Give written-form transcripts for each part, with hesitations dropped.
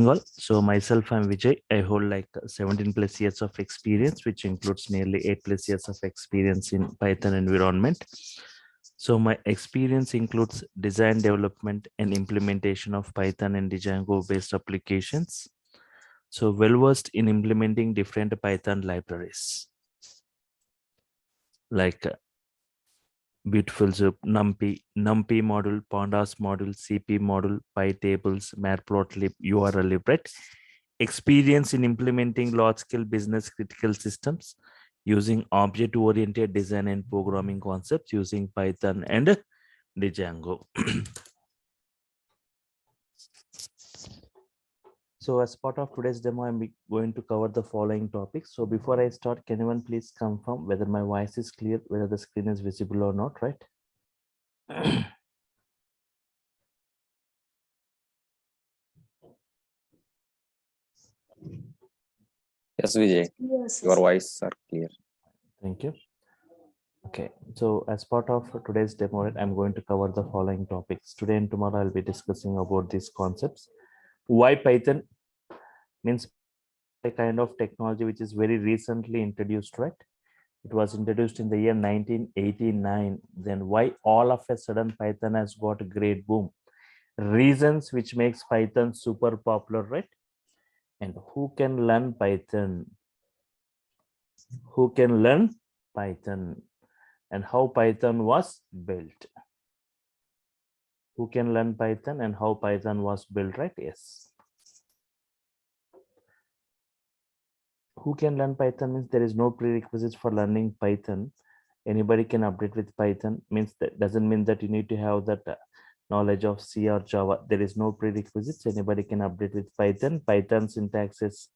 All. So myself, I'm Vijay. I hold like 17 plus years of experience, which includes nearly 8 plus years of experience in Python environment. So my experience includes design, development, and implementation of Python and Django based applications. So well versed in implementing different Python libraries like Beautiful Soup, NumPy module, Pandas module, CP module, PyTables, Matplotlib, URLlib, right? Experience in implementing large-scale business critical systems using object-oriented design and programming concepts using Python and Django. So as part of today's demo, I'm going to cover the following topics. So before I start, can anyone please confirm whether my voice is clear, whether the screen is visible or not, right? Yes, Vijay, Yes, your voice are clear. Thank you. Okay, so as part of today's demo, I'm going to cover the following topics. Today and tomorrow, I'll be discussing about these concepts. Why Python means a kind of technology which is very recently introduced, right? It was introduced in the year 1989. Then why all of a sudden Python has got a great boom? Reasons which makes Python super popular, right? And who can learn Python? Who can learn Python? And how Python was built? Who can learn Python and how Python was built, right? Yes. Who can learn Python means there is no prerequisites for learning Python. Anybody can update with Python, means that doesn't mean that you need to have that knowledge of C or Java. There is no prerequisites. Anybody can update with Python. Python syntaxes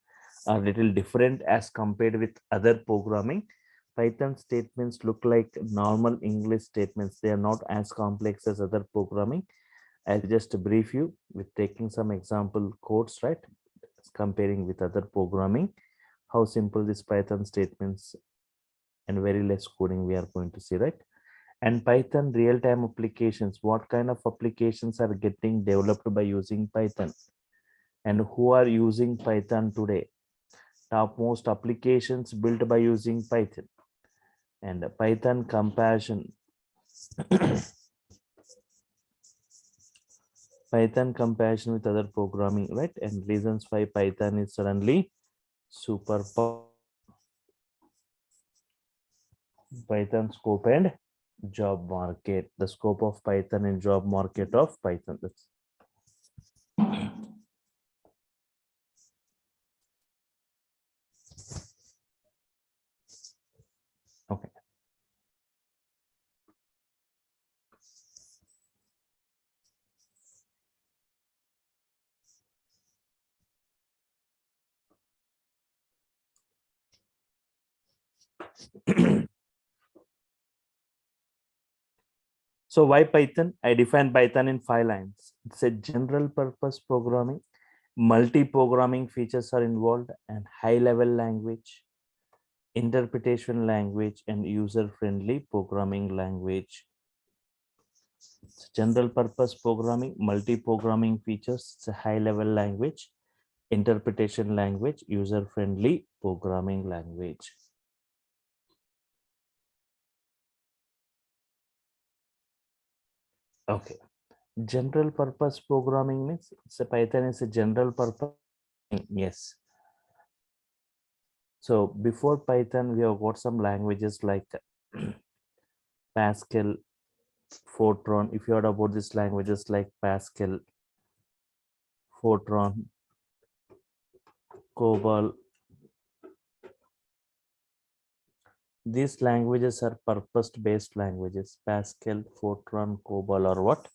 are little different as compared with other programming. Python statements look like normal English statements. They are not as complex as other programming. I'll just brief you with taking some example codes, right? Comparing with other programming, how simple this Python statements and very less coding we are going to see, right? And Python real-time applications, what kind of applications are getting developed by using Python and who are using Python today? Topmost applications built by using Python and Python comparison. Python comparison with other programming, right? And reasons why Python is suddenly super Python scope and job market. The scope of Python and job market of Python. That's okay. So why Python? I define Python in 5 lines. It's a general purpose programming. Multi-programming features are involved and high-level language, interpretation language, and user-friendly programming language. It's general purpose programming, multi-programming features, it's a high-level language, interpretation language, user-friendly programming language. Okay. General purpose programming means Python is a general purpose. Yes. So before Python, we have got some languages like Pascal, Fortran. If you heard about these languages like Pascal, Fortran, COBOL, these languages are purpose-based languages. Pascal, Fortran, COBOL, or what?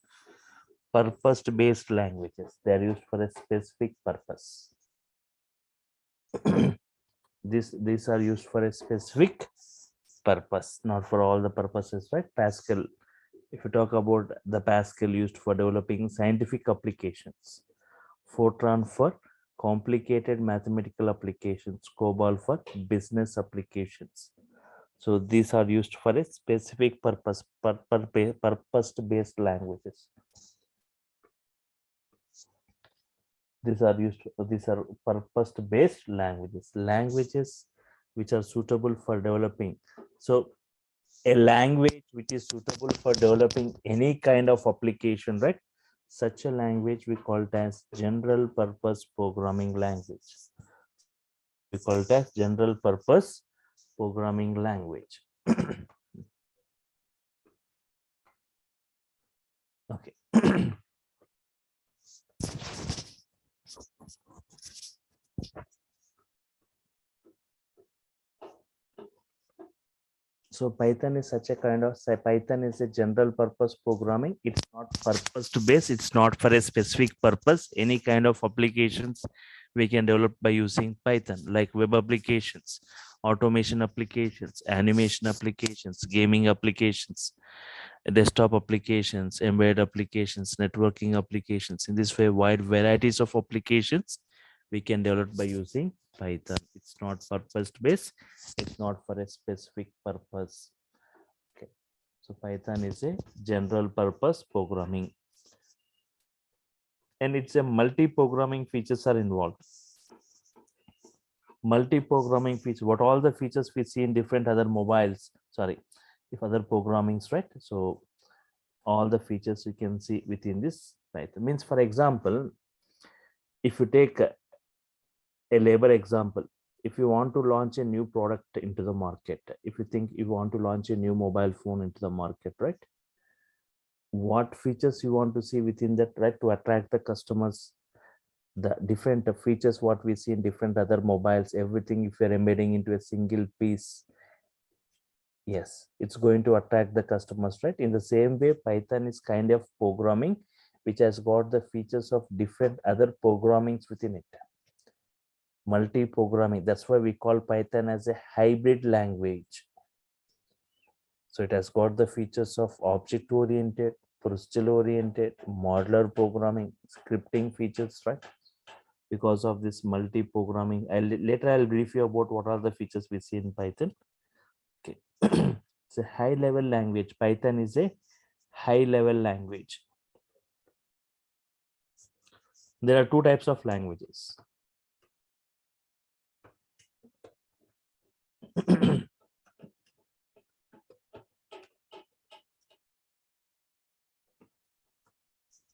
Purpose-based languages. They are used for a specific purpose. These are used for a specific purpose, not for all the purposes, right? Pascal, if you talk about the Pascal used for developing scientific applications, Fortran for complicated mathematical applications, COBOL for business applications. So these are used for a specific purpose, purpose-based languages. These are purpose based languages which are suitable for developing. So a language which is suitable for developing any kind of application, right? Such a language we call it as general purpose programming language. Such a language we call it as general purpose programming language. Okay. So Python is such a kind of, say Python is a general purpose programming. It's not purpose to base. It's not for a specific purpose. Any kind of applications we can develop by using Python, like web applications, automation applications, animation applications, gaming applications, desktop applications, embedded applications, networking applications. In this way, wide varieties of applications we can develop by using Python. It's not purpose based. It's not for a specific purpose. Okay. So Python is a general purpose programming. And it's a multi-programming features are involved. Multi-programming features, what all the features we see in different other mobiles, sorry, if other programmings, right? So all the features you can see within this Python. Means, for example, if you take a labor example, if you want to launch a new product into the market, if you think you want to launch a new mobile phone into the market, right? What features you want to see within that, right, to attract the customers, the different features what we see in different other mobiles, everything, if you're embedding into a single piece, yes, it's going to attract the customers, right? In the same way, Python is kind of programming which has got the features of different other programmings within it. Multi-programming, that's why we call Python as a hybrid language. So it has got the features of object-oriented, procedural-oriented, modular programming, scripting features, right? Because of this multi-programming, later I'll brief you about what are the features we see in Python. Okay. It's a high-level language. Python is a high-level language. There are two types of languages.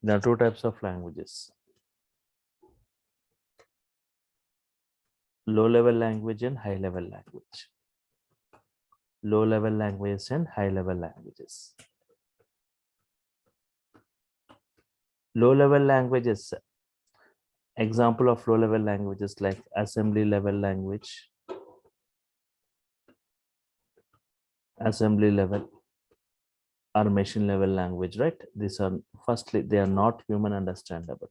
There are two types of languages. Low-level language and high-level language. Low-level languages and high-level languages. Low-level languages, example of low-level languages like assembly level language, assembly level, or machine level language, right? These are, firstly, they are not human understandable.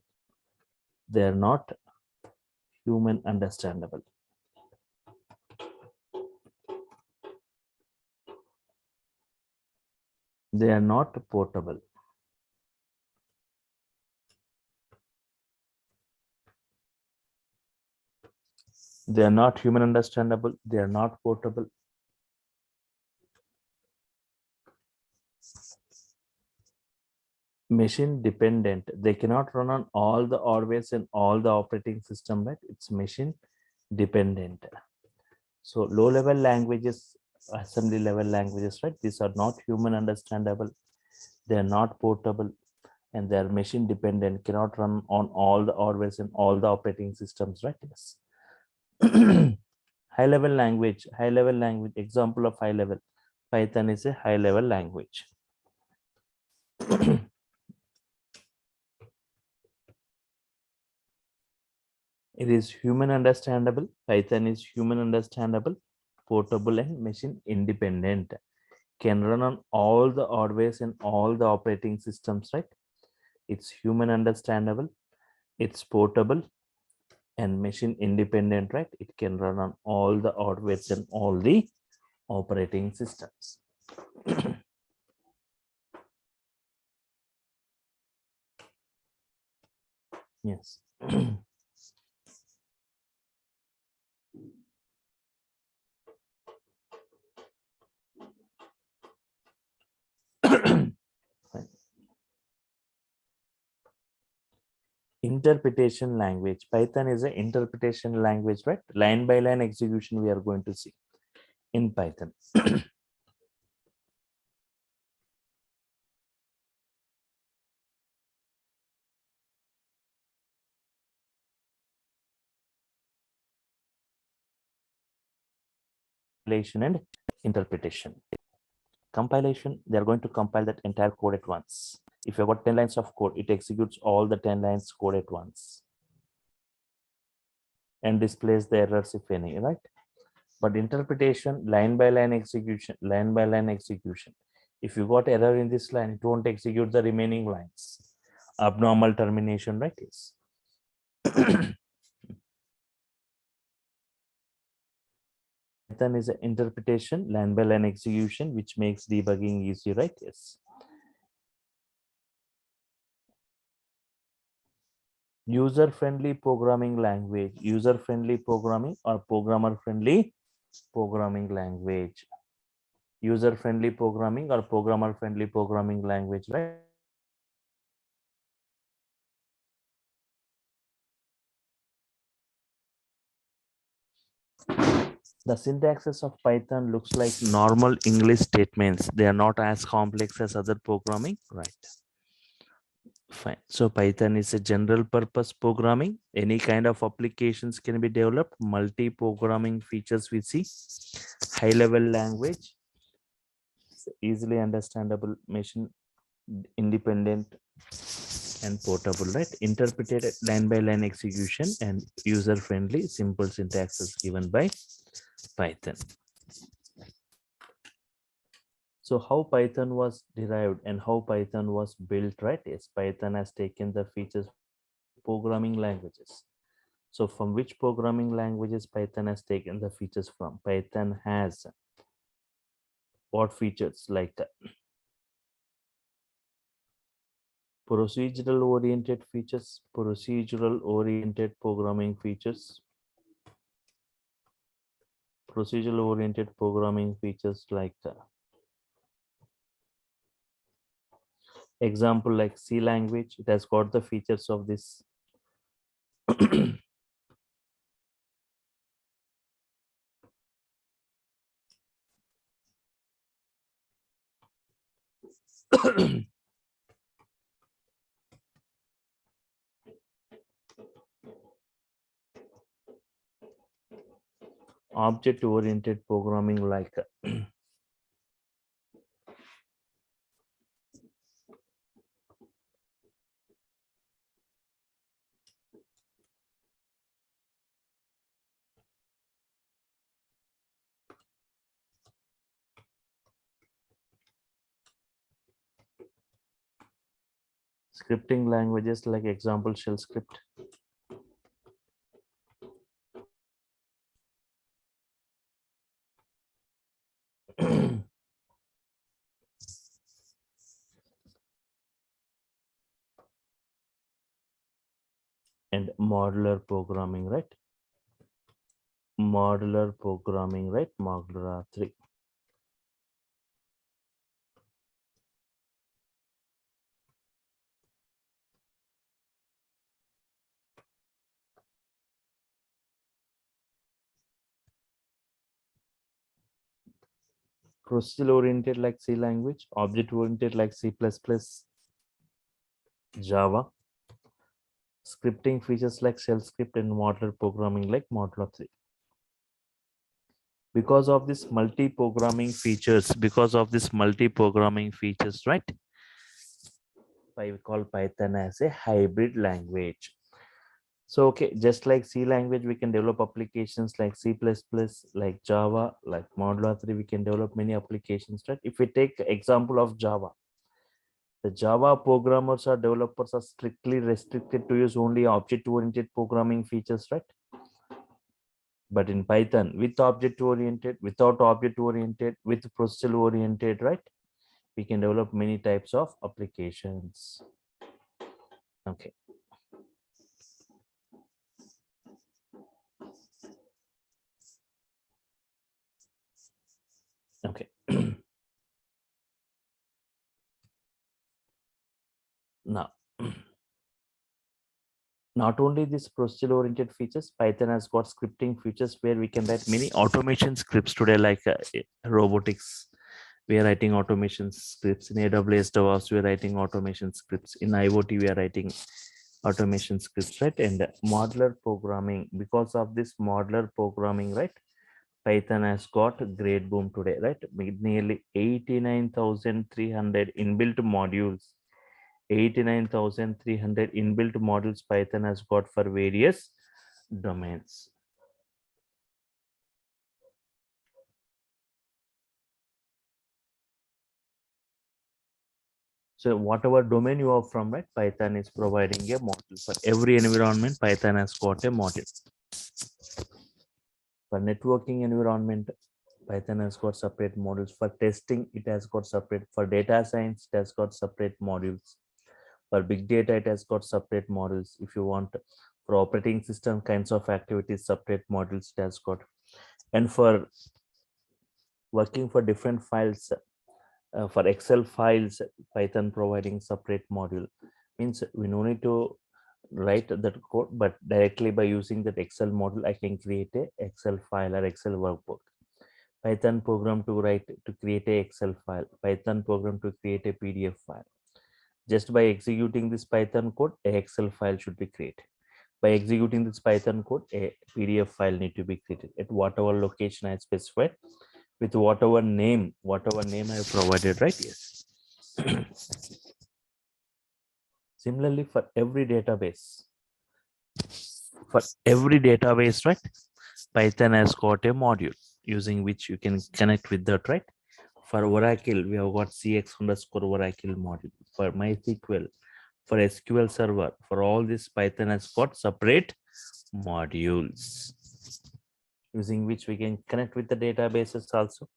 They are not human understandable. They are not portable. They are not human understandable. They are not portable. Machine dependent. They cannot run on all the hardware and all the operating system, right? It's machine dependent. So low level languages, assembly level languages, right? These are not human understandable. They are not portable, and they are machine dependent, cannot run on all the hardware and all the operating systems, right? Yes. High level language, example of high level. Python is a high level language. It is human understandable. Python is human understandable, portable, and machine independent. Can run on all the hardware and all the operating systems, right? It's human understandable, it's portable, and machine independent, right? It can run on all the hardware and all the operating systems. Yes. Fine. Interpretation language. Python is an interpretation language, right? Line by line execution we are going to see in Python. Compilation and interpretation. Compilation, they are going to compile that entire code at once. If you've got 10 lines of code, it executes all the 10 lines code at once and displays the errors if any, right? But interpretation, line by line execution, line by line execution. If you got error in this line, it won't execute the remaining lines. Abnormal termination, right? Yes. Python is an interpretation, line by line execution, which makes debugging easy, right? Yes. User-friendly programming language, user-friendly programming or programmer-friendly programming language. User-friendly programming or programmer-friendly programming language, right? The syntaxes of Python looks like normal English statements. They are not as complex as other programming, right? Fine. So Python is a general purpose programming. Any kind of applications can be developed. Multi-programming features we see. High-level language. Easily understandable, machine independent and portable, right? Interpreted line by line execution and user-friendly, simple syntaxes given by Python. So how Python was derived and how Python was built, right? Yes, Python has taken the features programming languages. So from which programming languages Python has taken the features from? Python has what features like procedural oriented features, procedural oriented programming features, procedural oriented programming features like example like C language. It has got the features of this. Object oriented programming like scripting languages like example shell script. And modular programming, right? Modular programming, right? Modular 3. Procedural oriented like C language, object oriented like C++, Java, scripting features like shell script and modular programming like Modular 3. Because of this multi-programming features, right? We call Python as a hybrid language. So, okay, just like C language, we can develop applications like C++, like Java, like Modular 3, we can develop many applications, right? If we take example of Java, the Java programmers or developers are strictly restricted to use only object-oriented programming features, right? But in Python, with object-oriented, without object-oriented, with procedural-oriented, right? We can develop many types of applications. Okay. Okay. Now, Not only this procedure oriented features, Python has got scripting features where we can write many automation scripts today, like robotics. We are writing automation scripts in AWS DevOps. We are writing automation scripts in IoT. We are writing automation scripts, right? And modular programming. Because of this modular programming, right? Python has got great boom today, right? With nearly 89,300 inbuilt modules. 89,300 inbuilt modules Python has got for various domains. So whatever domain you are from, right, Python is providing a module. For every environment, Python has got a module. For networking environment, Python has got separate modules. For testing, it has got separate. For data science, it has got separate modules. For big data, it has got separate modules. If you want for operating system kinds of activities, separate modules it has got. And for working for different files, for Excel files, Python providing separate module. Means we no need to write that code, but directly by using that Excel module, I can create a Excel file or Excel workbook. Python program to write to create a Excel file. Python program to create a PDF file. Just by executing this Python code, a Excel file should be created. By executing this Python code, a PDF file need to be created at whatever location I specified, with whatever name I have provided, right? Yes. Similarly, for every database, right, Python has got a module using which you can connect with that, right? For Oracle, we have got CX underscore Oracle module. For MySQL, for SQL Server, for all this, Python has got separate modules using which we can connect with the databases also.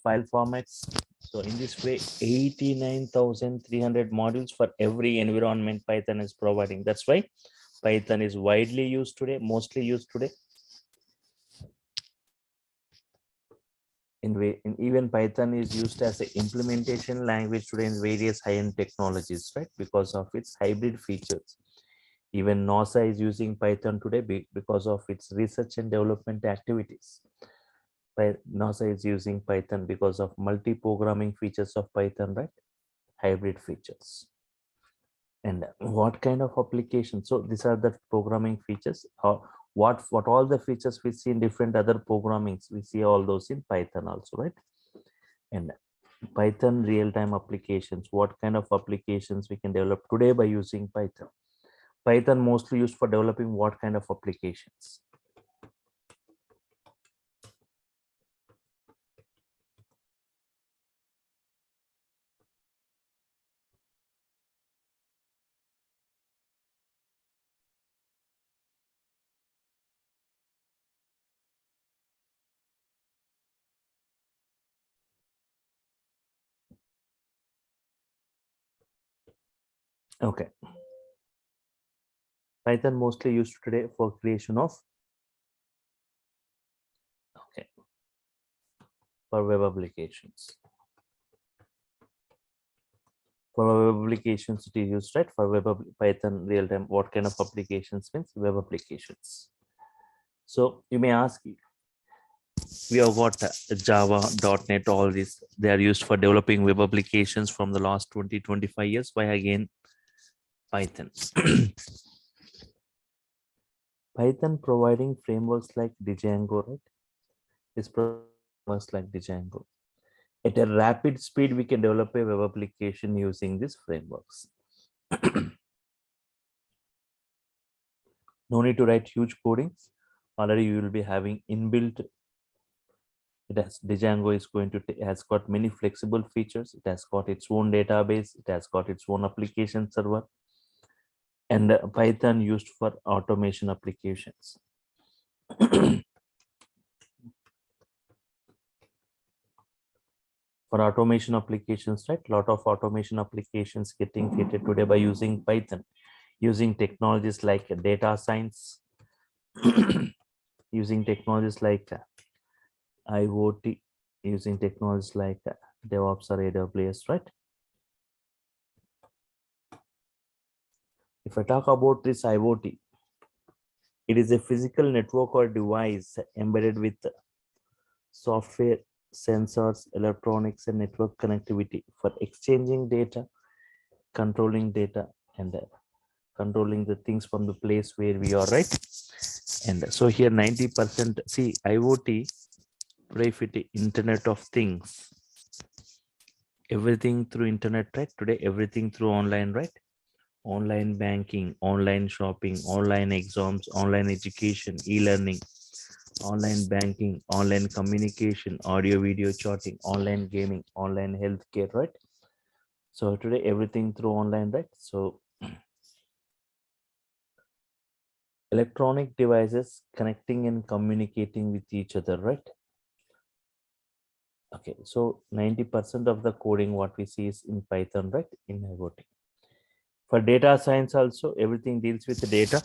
File formats. So in this way, 89,300 modules for every environment Python is providing. That's why Python is widely used today, mostly used today. Even Python is used as an implementation language today in various high-end technologies, right? Because of its hybrid features. Even NASA is using Python today because of its research and development activities. NASA is using Python because of multi-programming features of Python, right? Hybrid features. And what kind of applications? So these are the programming features. What all the features we see in different other programmings, we see all those in Python also, right? And Python real-time applications. What kind of applications we can develop today by using Python? Python mostly used for developing what kind of applications? Okay. Python mostly used today for creation of, okay, for web applications. For web applications, it is used, right? For Python real time, what kind of applications means web applications. So you may ask, we have got Java, .NET, all these. They are used for developing web applications from the last 20-25 years. Why again Python? Python providing frameworks like Django, right? Is frameworks like Django. At a rapid speed, we can develop a web application using these frameworks. No need to write huge codings. Already you will be having inbuilt. It has Django is going to has got many flexible features. It has got its own database. It has got its own application server, and Python used for automation applications. For automation applications, right? A lot of automation applications getting created today by using Python, using technologies like data science, using technologies like IoT, using technologies like DevOps or AWS, right? If I talk about this IoT, it is a physical network or device embedded with software, sensors, electronics, and network connectivity for exchanging data, and controlling the things from the place where we are, right? And so here 90%, see, IoT, today if it Internet of Things, everything through internet, right? Today everything through online, right? Online banking, online shopping, online exams, online education, e-learning, online banking, online communication, audio video chatting, online gaming, online healthcare, right? So today everything through online, right? So electronic devices connecting and communicating with each other, right? Okay, so 90% of the coding what we see is in Python, right? In IoT. For data science also, everything deals with the data.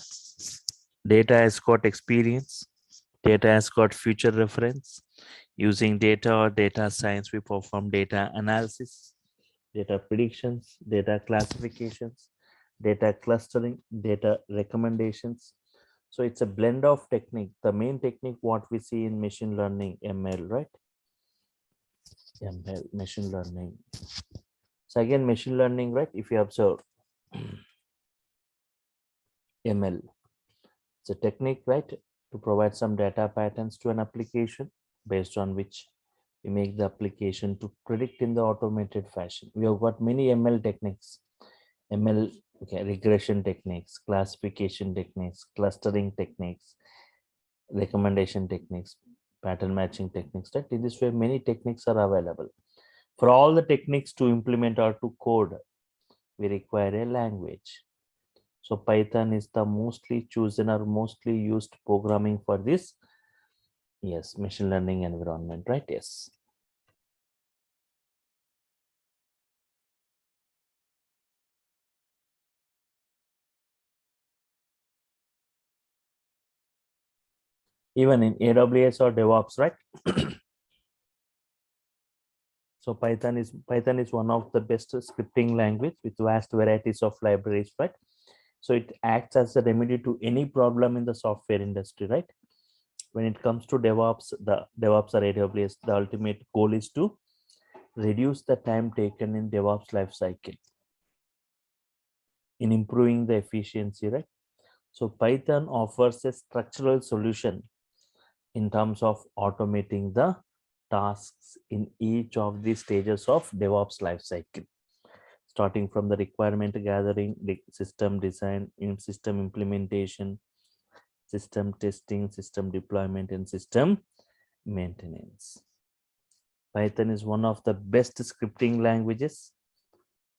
Data has got experience. Data has got future reference. Using data or data science, we perform data analysis, data predictions, data classifications, data clustering, data recommendations. So it's a blend of technique. The main technique what we see in machine learning, ML, right? ML, machine learning. So again, machine learning, right? If you observe ML, it's a technique, right, to provide some data patterns to an application based on which we make the application to predict in the automated fashion. We have got many ML techniques, ML, okay, regression techniques, classification techniques, clustering techniques, recommendation techniques, pattern matching techniques, right? In this way, many techniques are available. For all the techniques to implement or to code, we require a language. So Python is the mostly chosen or mostly used programming for this, yes, machine learning environment, right? Yes. Even in AWS or DevOps, right? So Python is one of the best scripting language with vast varieties of libraries, right? So it acts as a remedy to any problem in the software industry, right? When it comes to DevOps, the DevOps or AWS, the ultimate goal is to reduce the time taken in DevOps lifecycle in improving the efficiency, right? So Python offers a structural solution in terms of automating the tasks in each of the stages of DevOps lifecycle, starting from the requirement gathering, the system design, system implementation, system testing, system deployment, and system maintenance. Python is one of the best scripting languages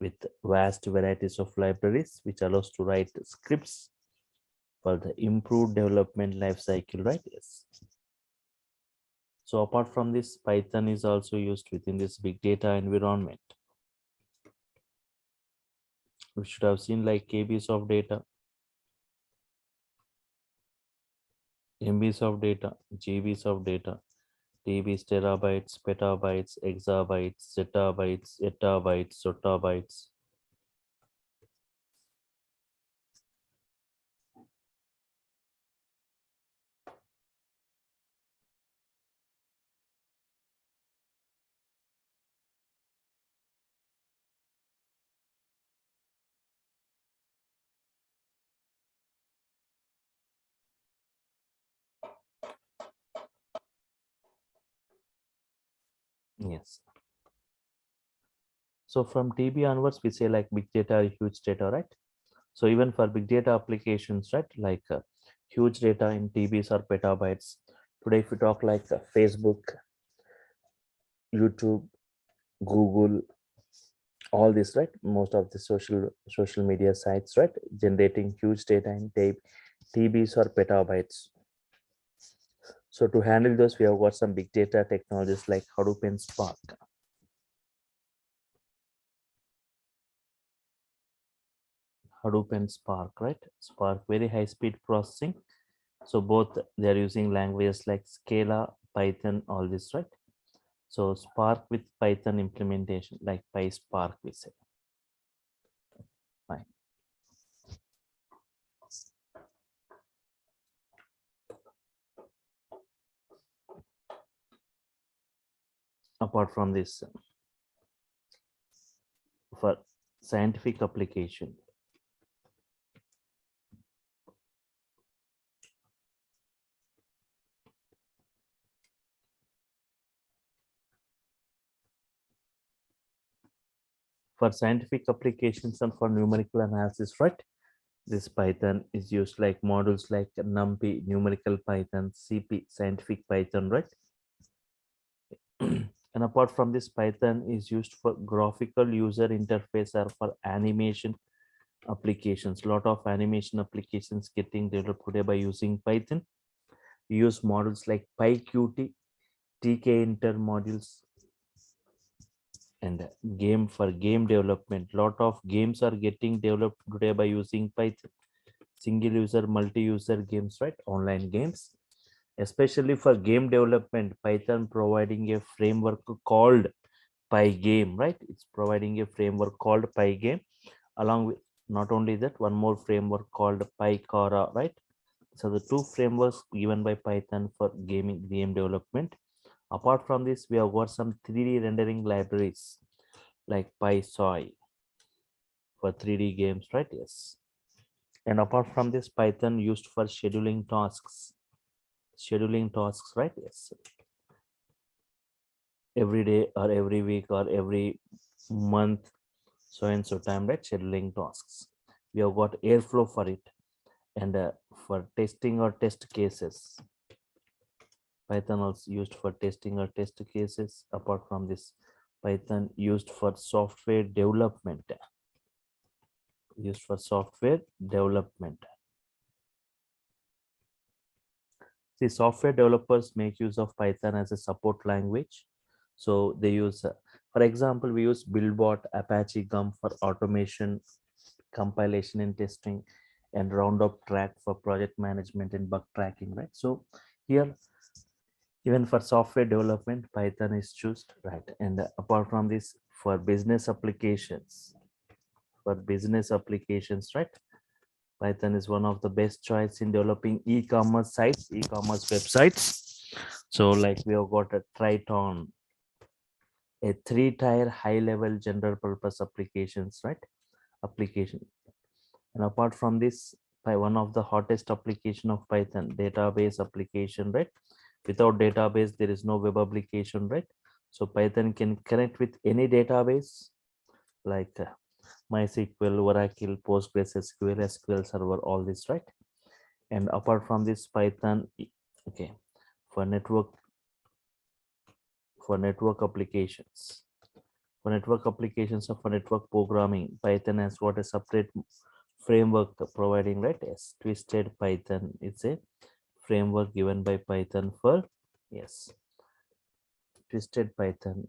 with vast varieties of libraries, which allows to write scripts for the improved development lifecycle, right? Yes. So apart from this, Python is also used within this big data environment. We should have seen like KBs of data, MBs of data, GBs of data, TBs, terabytes, petabytes, exabytes, zettabytes, etabytes, zottabytes. Yes. So from TB onwards, we say like big data, huge data, right? So even for big data applications, right, like huge data in TBs or petabytes. Today, if we talk like Facebook, YouTube, Google, all this, right, most of the social media sites, right, generating huge data in TBs or petabytes. So to handle those, we have got some big data technologies like Hadoop and Spark. Hadoop and Spark, right? Spark, very high speed processing. So both they are using languages like Scala, Python, all this, right? So Spark with Python implementation, like PySpark, we say. Fine. apart from this, for scientific application, for scientific applications and for numerical analysis, right? This Python is used like modules like NumPy, numerical Python, CP, scientific Python, right? And apart from this, Python is used for graphical user interface or for animation applications. Lot of animation applications getting developed today by using Python. We use models like PyQt, TK-inter modules, and game for game development. Lot of games are getting developed today by using Python. Single user, multi-user games, right? Online games. Especially for game development, Python providing a framework called Pygame, right? It's providing a framework called Pygame. Along with not only that, one more framework called PyCara, right? So the two frameworks given by Python for game development. Apart from this, we have got some 3D rendering libraries like PySoy for 3D games, right? Yes. And apart from this, Python used for scheduling tasks. Scheduling tasks, right? Yes. Every day or every week or every month, so and so time, right? Scheduling tasks. We have got Airflow for it. And for testing or test cases, Python also used for testing or test cases. Apart from this, Python used for software development. Used for software development. See, software developers make use of Python as a support language. So they use, for example, we use Buildbot, Apache Gum for automation, compilation and testing, and Roundup Track for project management and bug tracking, right? So here, even for software development, Python is chosen, right? And apart from this, for business applications, right? Python is one of the best choice in developing e-commerce sites, e-commerce websites. So like we have got a Triton, a three-tier high-level general purpose applications, right? Application. And apart from this, by one of the hottest application of Python, database application, right? Without database, there is no web application, right? So Python can connect with any database like MySQL, Oracle, PostgreSQL, SQL Server, all this, right? And apart from this, Python, okay, for network applications, or for network programming, Python has got a separate framework providing, right? Yes, Twisted Python. It's a framework given by Python for, yes, Twisted Python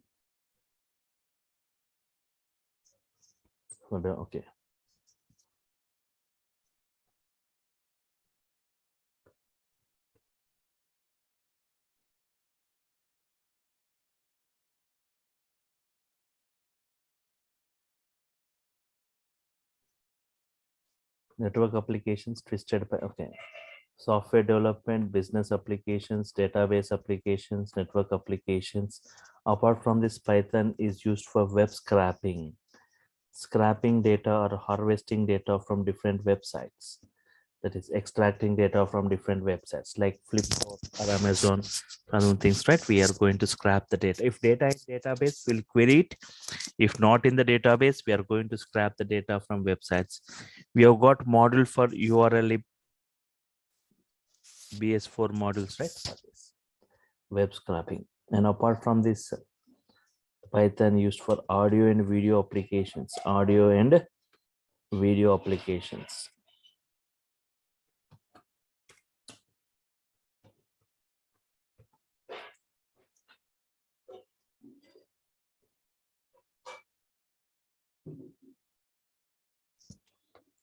for the, okay. Network applications, Twisted by, okay. Software development, business applications, database applications, network applications. Apart from this, Python is used for web scraping data or harvesting data from different websites. That is extracting data from different websites like Flipkart or Amazon, and things, right? We are going to scrap the data. If data is database, we'll query it. If not in the database, we are going to scrap the data from websites. We have got module for URL BS4 modules, right? For this web scraping. And apart from this, Python used for audio and video applications. Audio and video applications.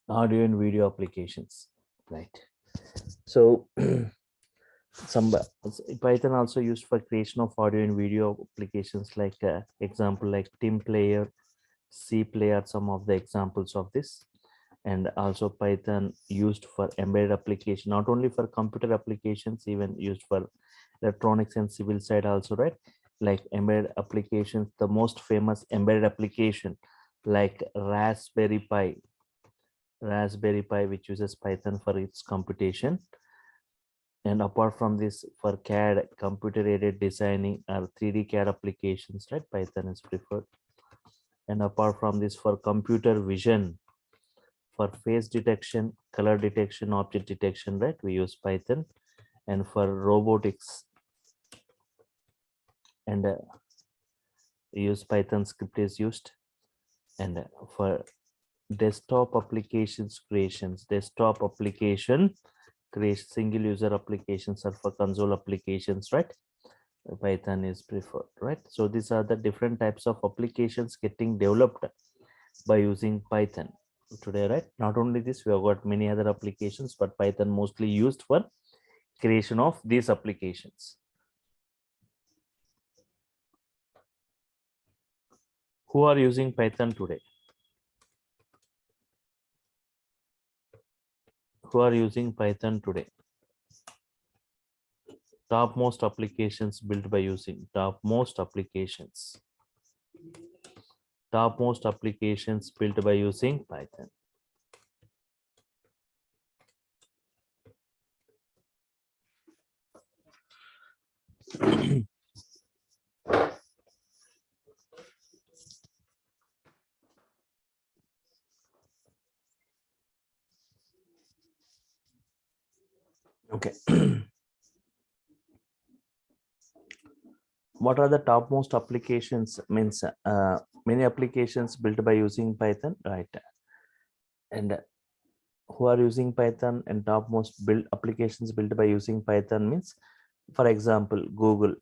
Audio and video applications, right? So some Python also used for creation of audio and video applications, like example like Tim Player, C Player, some of the examples of this. And also Python used for embedded application, not only for computer applications, even used for electronics and civil side also, right? like embedded applications. The most famous embedded application like Raspberry Pi, which uses Python for its computation. And apart from this, for CAD, computer aided designing or 3D CAD applications, right, Python is preferred. And apart from this, for computer vision, for face detection, color detection, object detection, right, we use Python. And for robotics, and we use Python script is used. And for desktop applications creations, desktop application create single user applications, or for console applications, right, Python is preferred, right? So these are the different types of applications getting developed by using Python today, right? Not only this, we have got many other applications, but Python mostly used for creation of these applications. Who are using Python today? Who are using Python today? Topmost applications built by using topmost applications built by using Python. Okay. What are the topmost applications? Means many applications built by using Python, right? And who are using Python, and topmost build applications built by using Python means, for example, Google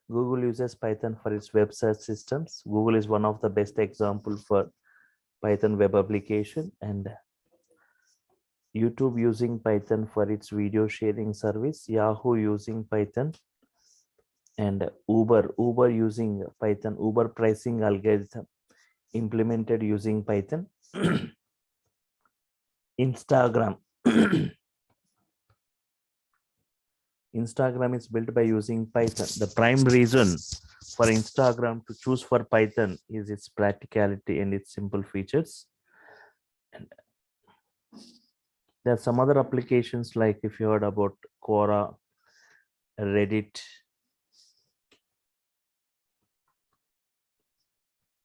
uses Python for its web search systems. Google is one of the best example for Python web application. And YouTube using Python for its video sharing service. Yahoo using Python. And Uber using Python, Uber pricing algorithm implemented using Python. Instagram Instagram is built by using Python. The prime reason for Instagram to choose for Python is its practicality and its simple features. And there are some other applications, like if you heard about Quora, Reddit,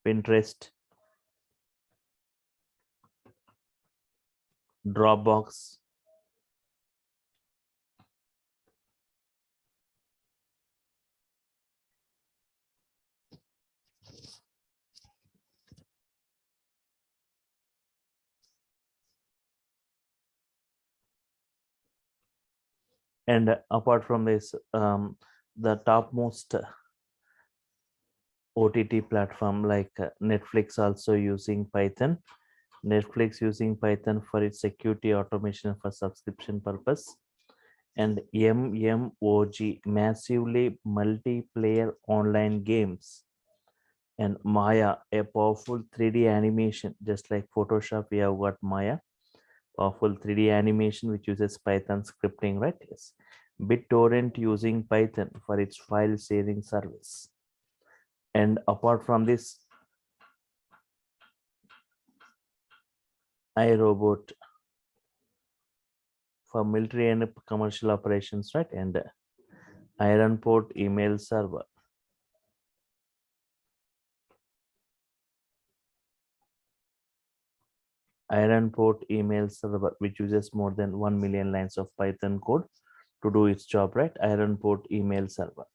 Pinterest, Dropbox. And apart from this, the topmost OTT platform like Netflix also using Python. Netflix using Python for its security automation for subscription purpose. And MMOG, massively multiplayer online games. And Maya, a powerful 3D animation, just like Photoshop, we have got Maya, powerful 3D animation which uses Python scripting, right? Yes. BitTorrent using Python for its file sharing service. And apart from this, iRobot for military and commercial operations, right? And Ironport email server. Ironport email server, which uses more than 1 million lines of Python code to do its job, right? Ironport email server.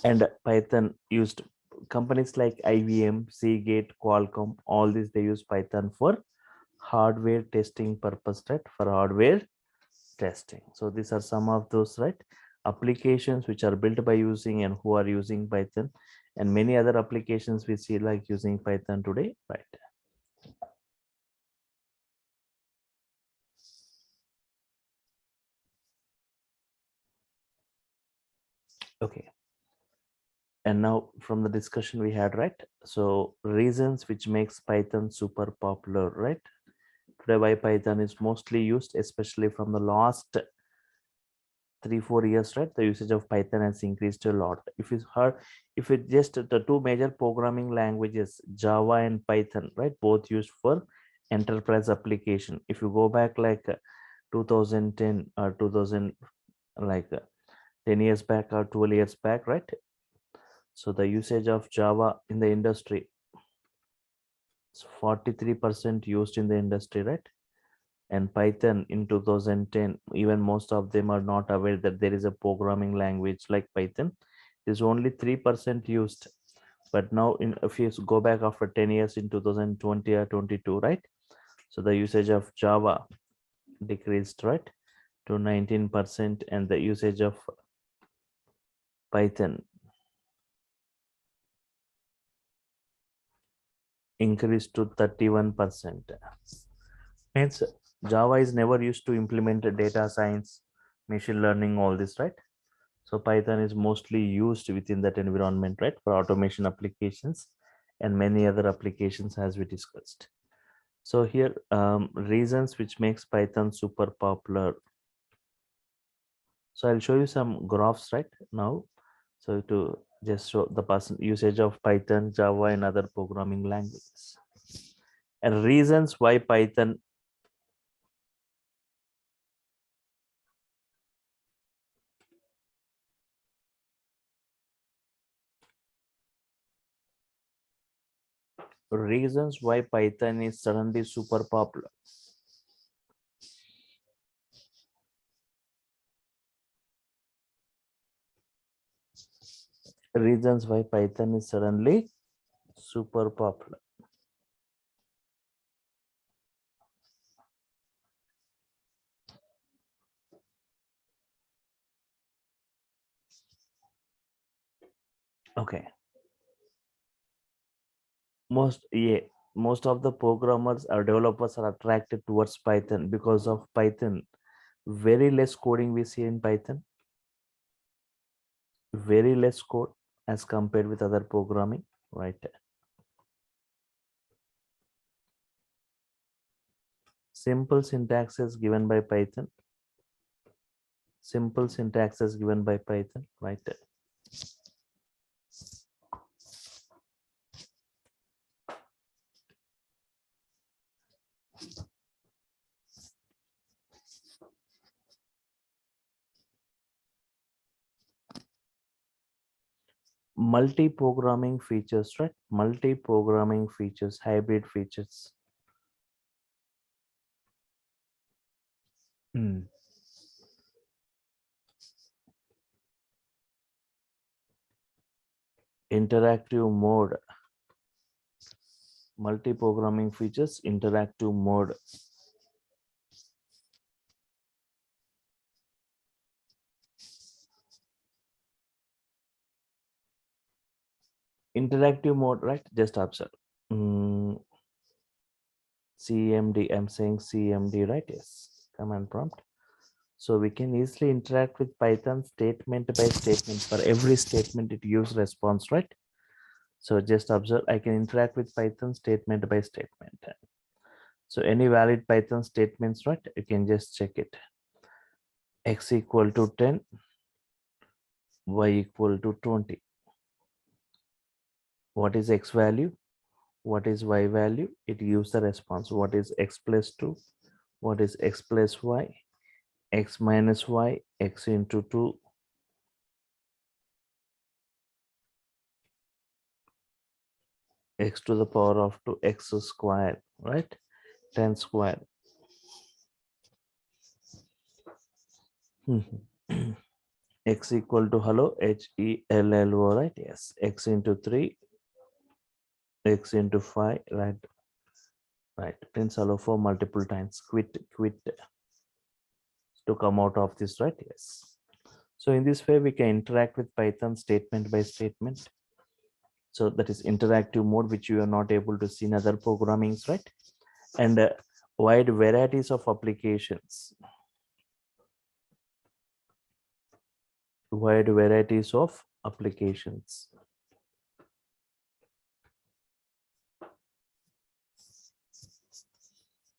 And Python used, companies like IBM, Seagate, Qualcomm, all these, they use Python for hardware testing purpose, right? For hardware testing. So these are some of those, right, applications which are built by using and who are using Python, and many other applications we see like using Python today, right? Okay. And now from the discussion we had, right, so reasons which makes Python super popular, right? Today, why Python is mostly used, especially from the last 3-4 years, right? The usage of Python has increased a lot. If it just the two major programming languages, Java and Python, right, both used for enterprise application. If you go back like 2010 or 2000, like 10 years back or 12 years back, right? So the usage of Java in the industry is 43% used in the industry, right? And Python in 2010, even most of them are not aware that there is a programming language like Python. It is only 3% used. But now, if you go back after 10 years in 2020 or 22, right? So the usage of Java decreased, right, to 19%, and the usage of Python increased to 31%. Means Java is never used to implement data science, machine learning, all this, right? So Python is mostly used within that environment, right, for automation applications and many other applications as we discussed. So here, reasons which makes Python super popular. So I'll show you some graphs right now. So to just show the person usage of Python, Java, and other programming languages. And reasons why Python is suddenly super popular. Reasons why Python is suddenly super popular. Okay. Most of the programmers or developers are attracted towards Python because of Python. Very less coding we see in Python. Very less code as compared with other programming, right? Simple syntax is given by Python. Simple syntax is given by Python, right? Multi-programming features, right? Multi-programming features, hybrid features. Interactive mode. Multi-programming features, interactive mode. Interactive mode, right? Just observe. CMD, I'm saying CMD, right? Yes, command prompt. So we can easily interact with Python statement by statement. For every statement, it gives response, right? So just observe, I can interact with Python statement by statement. So any valid Python statements, right? You can just check it. X equal to 10, Y equal to 20. What is X value? What is Y value? It gives the response. What is X plus 2? What is X plus Y? X minus Y, X into 2. X to the power of 2, X square, right? 10 square. X equal to hello, HELLO, right? Yes. X into 3, X into 5, right? Right. Prince hello for multiple times. Quit to come out of this, right? Yes. So in this way, we can interact with Python statement by statement. So that is interactive mode, which you are not able to see in other programmings, right? And wide varieties of applications. Wide varieties of applications.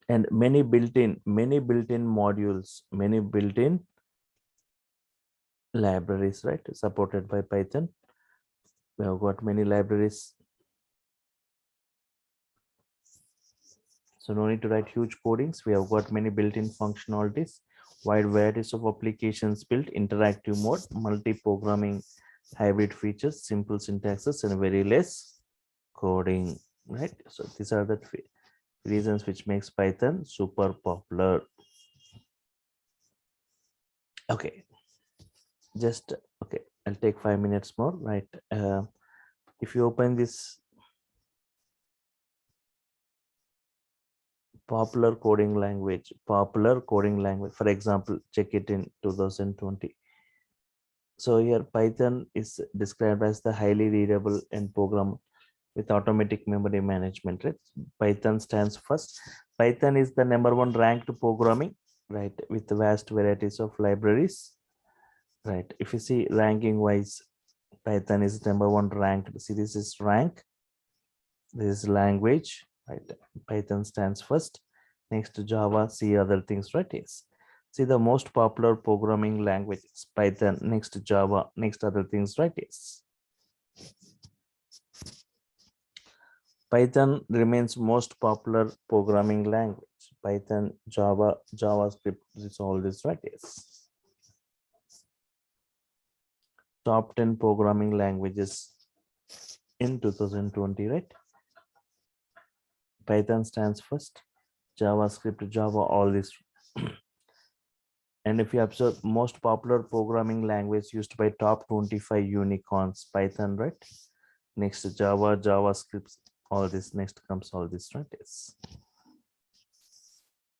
and many built-in modules, many built-in libraries, right, supported by Python. We have got many libraries, so no need to write huge codings. We have got many built-in functionalities, wide varieties of applications built, interactive mode, multi-programming, hybrid features, simple syntaxes, and very less coding, right? So these are the reasons which makes Python super popular. Okay, just okay, I'll take 5 minutes more, right? If you open this popular coding language, for example, check it in 2020. So here Python is described as the highly readable and program with automatic memory management, right? Python stands first. Python is the #1 ranked programming, right, with vast varieties of libraries, right? If you see ranking wise, Python is #1 ranked. See, this is rank, this is language, right? Python stands first, next to Java, C, other things, right? Yes. See the most popular programming languages, Python, next to Java, next other things, right? Yes. Python remains most popular programming language. Python, Java, JavaScript, this all this, right? Yes. Top 10 programming languages in 2020, right? Python stands first, JavaScript, Java, all this. And if you observe most popular programming language used by top 25 unicorns, Python, right? Next Java, JavaScript, all this, next comes all this, right? Yes.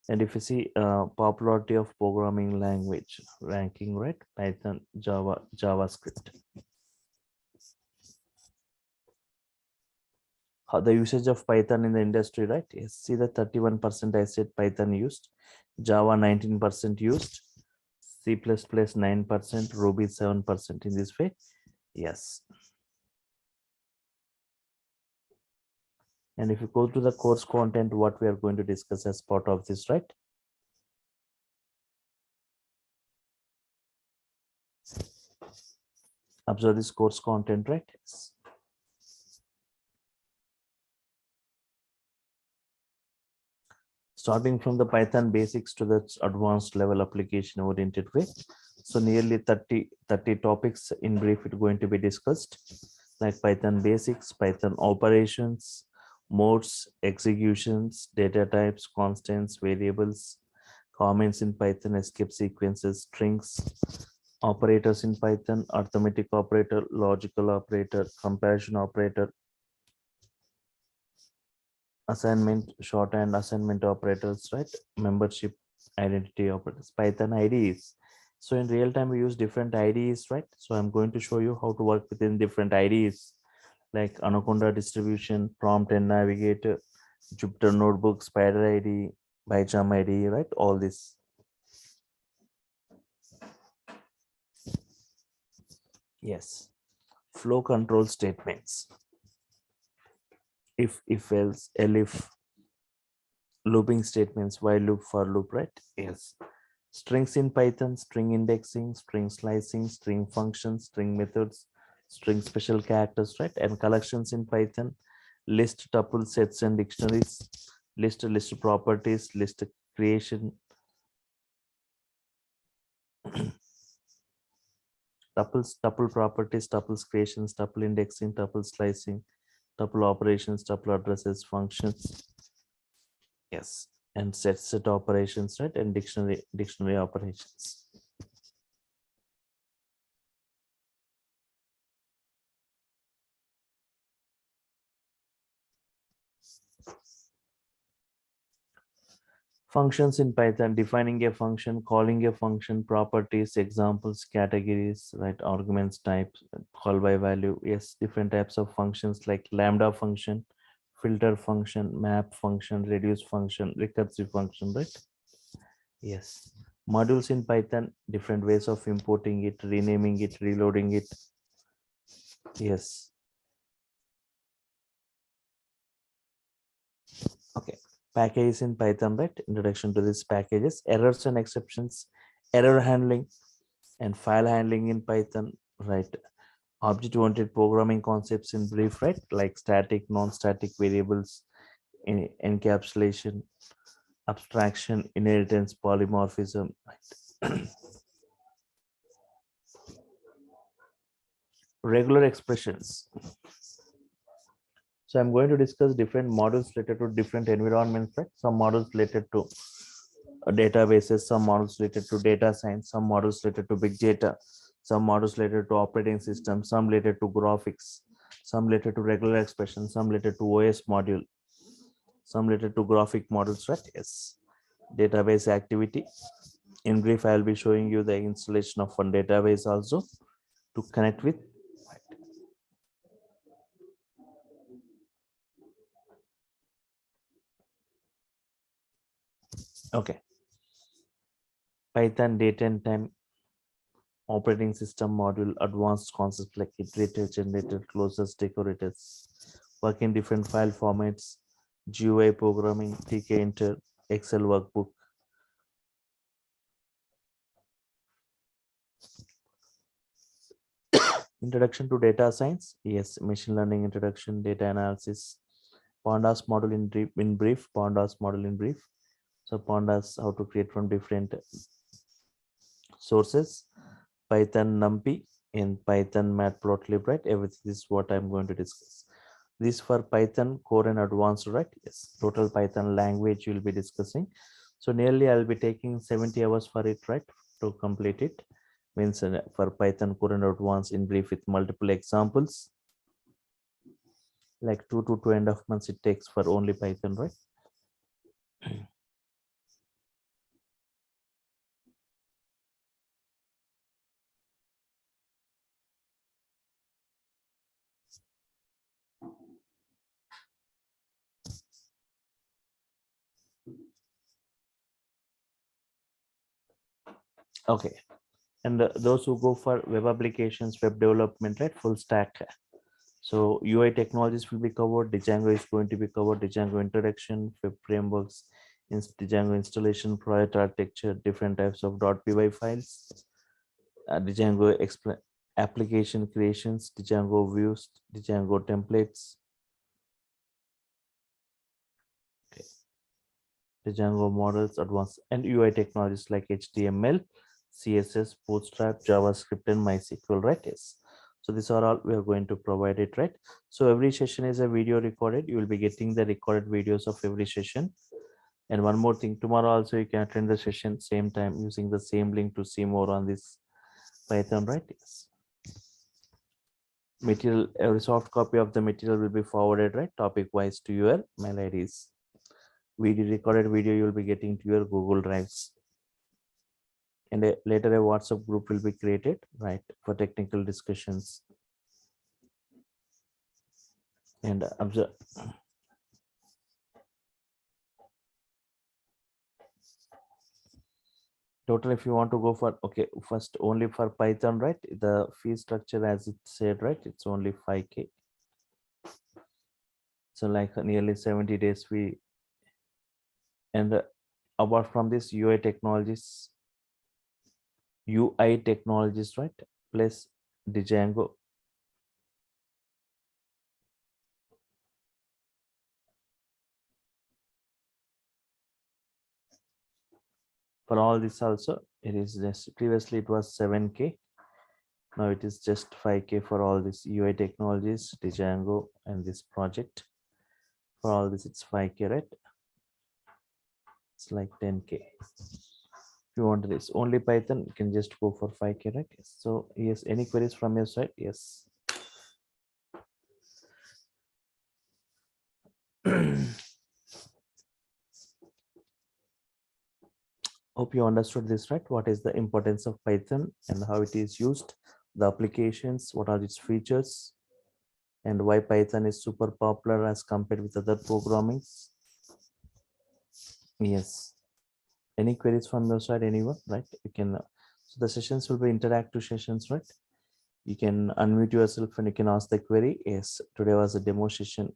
And if you see popularity of programming language ranking, right? Python, Java, JavaScript. How the usage of Python in the industry, right? Yes. See the 31% I said Python used, Java 19% used, C++ 9%, Ruby 7% in this way. Yes. And if you go to the course content, what we are going to discuss as part of this, right? Observe this course content, right? Yes. Starting from the Python basics to the advanced level application oriented way. So nearly 30 topics in brief it going to be discussed, like Python basics, Python operations, modes, executions, data types, constants, variables, comments in Python, escape sequences, strings, operators in Python, arithmetic operator, logical operator, comparison operator, assignment, shorthand assignment operators, right? Membership, identity operators, Python IDEs. So in real time, we use different IDEs, right? So I'm going to show you how to work within different IDEs, like Anaconda distribution, prompt and navigator, Jupyter notebook, Spider ID, PyCharm ID, right? All this. Yes. Flow control statements. If else, elif, looping statements, while loop, for loop, right? Yes. Strings in Python, string indexing, string slicing, string functions, string methods, string special characters, right? And collections in Python, list, tuple, sets, and dictionaries, list properties, list creation, tuple properties, tuples creations, tuple indexing, tuple slicing, tuple operations, tuple addresses, functions. Yes, and set operations, right? And dictionary operations. Functions in Python, defining a function, calling a function, properties, examples, categories, right? Arguments, types, call by value. Yes, different types of functions like lambda function, filter function, map function, reduce function, recursive function, right? Yes. Modules in Python, different ways of importing it, renaming it, reloading it. Yes. Okay. Packages in Python, right? Introduction to these packages, errors and exceptions, error handling, and file handling in Python, right? Object-oriented programming concepts in brief, right? Like static, non-static variables, encapsulation, abstraction, inheritance, polymorphism, right? Regular expressions. So I'm going to discuss different models related to different environments, right? Some models related to databases, some models related to data science, some models related to big data, some models related to operating systems, some related to graphics, some related to regular expressions, some related to OS module, some related to graphic models, right? Yes. Database activity. In brief, I will be showing you the installation of one database also to connect with. Okay. Python date and time operating system module, advanced concepts like iterator, generator, closures, decorators, work in different file formats, GUI programming, TK Inter, Excel workbook. Introduction to data science, yes, machine learning introduction, data analysis, pandas model pandas model in brief. So pandas, how to create from different sources, Python NumPy, in Python matplotlib, right? Everything is what I'm going to discuss. This for Python core and advanced, right? Yes, total Python language you'll be discussing. So nearly I'll be taking 70 hours for it, right? To complete it. Means for Python core and advanced in brief with multiple examples. Like 2 to 2.5 months it takes for only Python, right? Okay. And those who go for web applications, web development, right? Full stack. So UI technologies will be covered. Django is going to be covered. Django introduction, web frameworks, Django installation, project architecture, different types of .py files, Django application creations, Django views, Django templates, okay. Django models, advanced and UI technologies like HTML, CSS, Bootstrap, JavaScript, and MySQL, right? Yes. So these are all we are going to provide it, right? So every session is a video recorded. You will be getting the recorded videos of every session. And one more thing, tomorrow also you can attend the session same time using the same link to see more on this Python, right? Yes. Material, every soft copy of the material will be forwarded, right? Topic wise to your mail IDs. Video recorded video you will be getting to your Google Drives. And later a WhatsApp group will be created, right, for technical discussions. And observe. Total, if you want to go for, okay, first only for Python, right? The fee structure, as it said, right? It's only 5K. So like nearly 70 days we, and apart from this UI technologies, right? Plus Django. For all this also, it is just previously it was 7K. Now it is just 5K for all this UI technologies, Django, and this project. For all this, it's 5K, right? It's like 10K. If you want this only Python, you can just go for 5K, right? Yes. So yes, any queries from your side? Yes. Hope you understood this, right? What is the importance of Python and how it is used, the applications, what are its features, and why Python is super popular as compared with other programmings. Yes. Any queries from your side, anyone, right? You can, so the sessions will be interactive sessions, right? You can unmute yourself and you can ask the query. Yes, today was a demo session.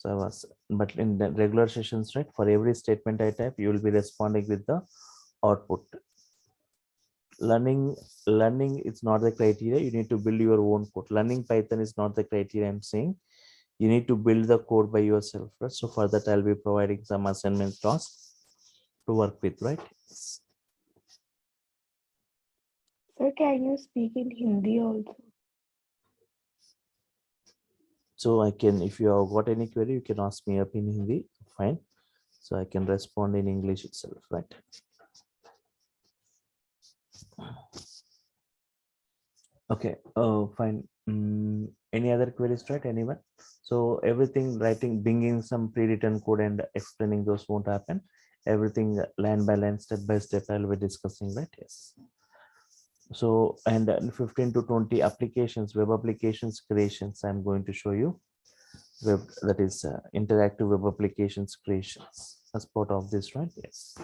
But in the regular sessions, right, for every statement I type, you will be responding with the output. Learning is not the criteria. You need to build your own code. Learning Python is not the criteria. I'm saying you need to build the code by yourself, right? So for that, I'll be providing some assignment tasks to work with, right? Sir, can you speak in Hindi also? So I can, if you have got any query, you can ask me up in Hindi. Fine. So I can respond in English itself, right? Okay. Oh, fine. Any other queries, right? Anyone? So everything writing, bringing some pre-written code and explaining those won't happen. Everything line by line, step by step, I'll be discussing, right? Yes. So, and 15 to 20 applications, web applications creations, I'm going to show you. Web, that is interactive web applications creations as part of this, right? Yes.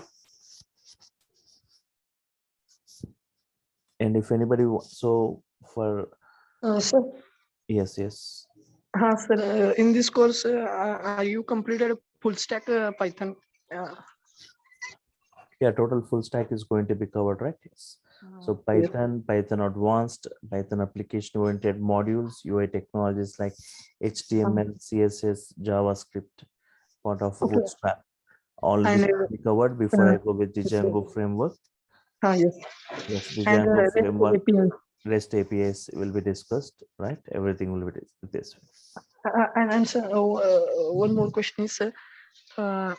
And if anybody, so for, Sir, yes. sir, in this course, are you completed full stack Python? Yeah, total full stack is going to be covered, right? Yes. So Yes. Python advanced, Python application oriented modules, UI technologies like HTML, CSS, JavaScript, part of Okay. Bootstrap. All this And will be covered before I go with the Django framework. yes. Yes, the And Django REST framework, API. REST APIs will be discussed, right? Everything will be this. And sir, one more question is, uh,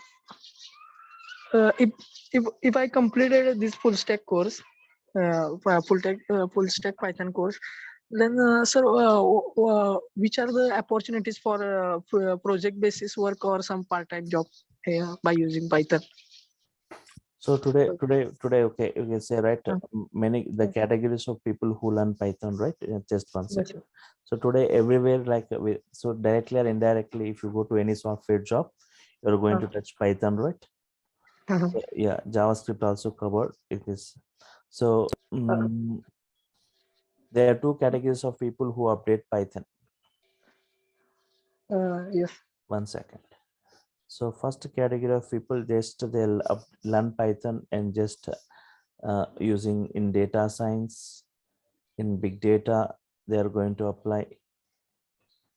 if I completed this full stack course, full stack Python course, then sir, which are the opportunities for project basis work or some part time job by using Python? So today, okay, you can say, right, many the categories of people who learn Python, right? Just one Yes, second. So today, everywhere, like so directly or indirectly, if you go to any software job, you're going to touch Python, right? So, yeah, JavaScript also covered it is. So there are two categories of people who update Python. yes. One second. So first category of people, just they'll learn Python and just using in data science, in big data, they are going to apply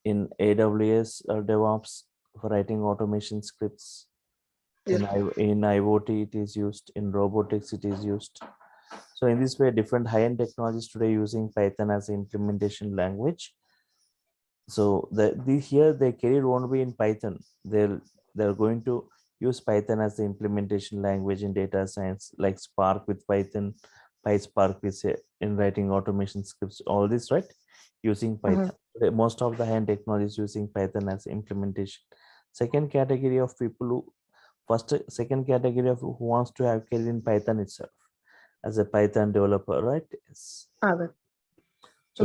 in AWS or DevOps for writing automation scripts. Yes. In IoT, it is used. In robotics, it is used. So in this way, different high-end technologies today using Python as an implementation language. So here their career won't be in Python. They're going to use Python as the implementation language in data science, like Spark with Python, PySpark with in writing automation scripts. All this, right? Using Python. Most of the high-end technologies using Python as implementation. Second category of people second category of who wants to have career in Python itself as a Python developer, right? Yes. So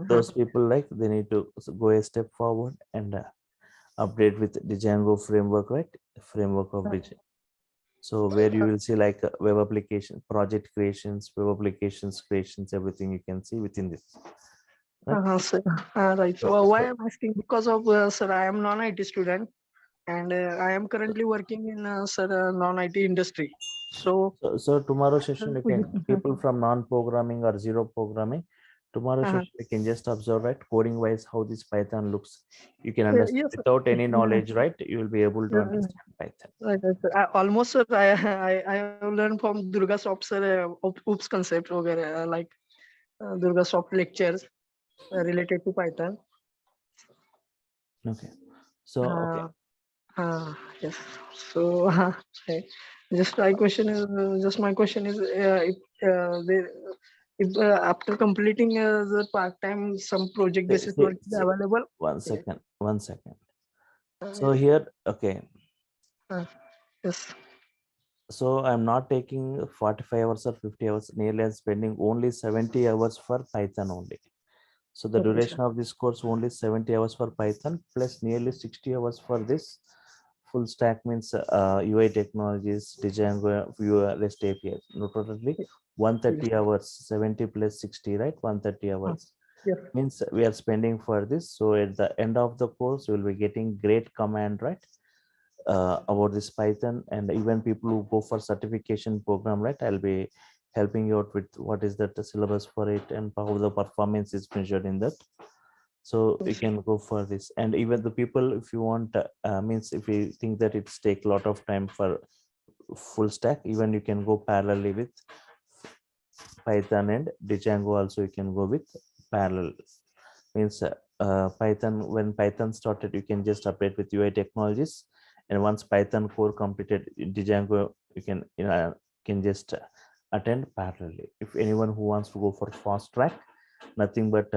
those people, like, they need to go a step forward and update with the Django framework, right? Framework of Django. So where you will see like web application, project creations, web applications creations, everything you can see within this. Right. Sir. Right. So why I'm asking, because of sir, I am non-IT student, and I am currently working in non-IT industry. So tomorrow session, you can, people from non-programming or zero programming, tomorrow session you can just observe, right, coding wise how this Python looks. You can understand. Yes, without any knowledge, right, you will be able to understand Python. Right. Almost sir, I have learned from Durga Shop sir, oops concept like Durga Shop lectures related to Python. Okay. So okay. Yes. So just my question is if after completing the part time some project basis work is available. One second. So here, okay. Yes. So I'm not taking 45 hours or 50 hours. Nearly I'm spending only 70 hours for Python only. So the duration of this course only 70 hours for Python plus nearly 60 hours for this full stack, means UI technologies, Django, Vue, REST APIs. No, totally 130 hours, 70 plus 60, right? 130 hours. Yes. Means we are spending for this. So at the end of the course, you will be getting great command, right? About this Python, and even people who go for certification program, right? I'll be helping you out with what is that the syllabus for it and how the performance is measured in that. So you can go for this. And even the people, if you want, means if you think that it's take a lot of time for full stack, even you can go parallelly with Python and Django also you can go with parallel. Means Python, when Python started, you can just update with UI technologies. And once Python core completed, Django, you can just attend parallelly. If anyone who wants to go for fast track, nothing but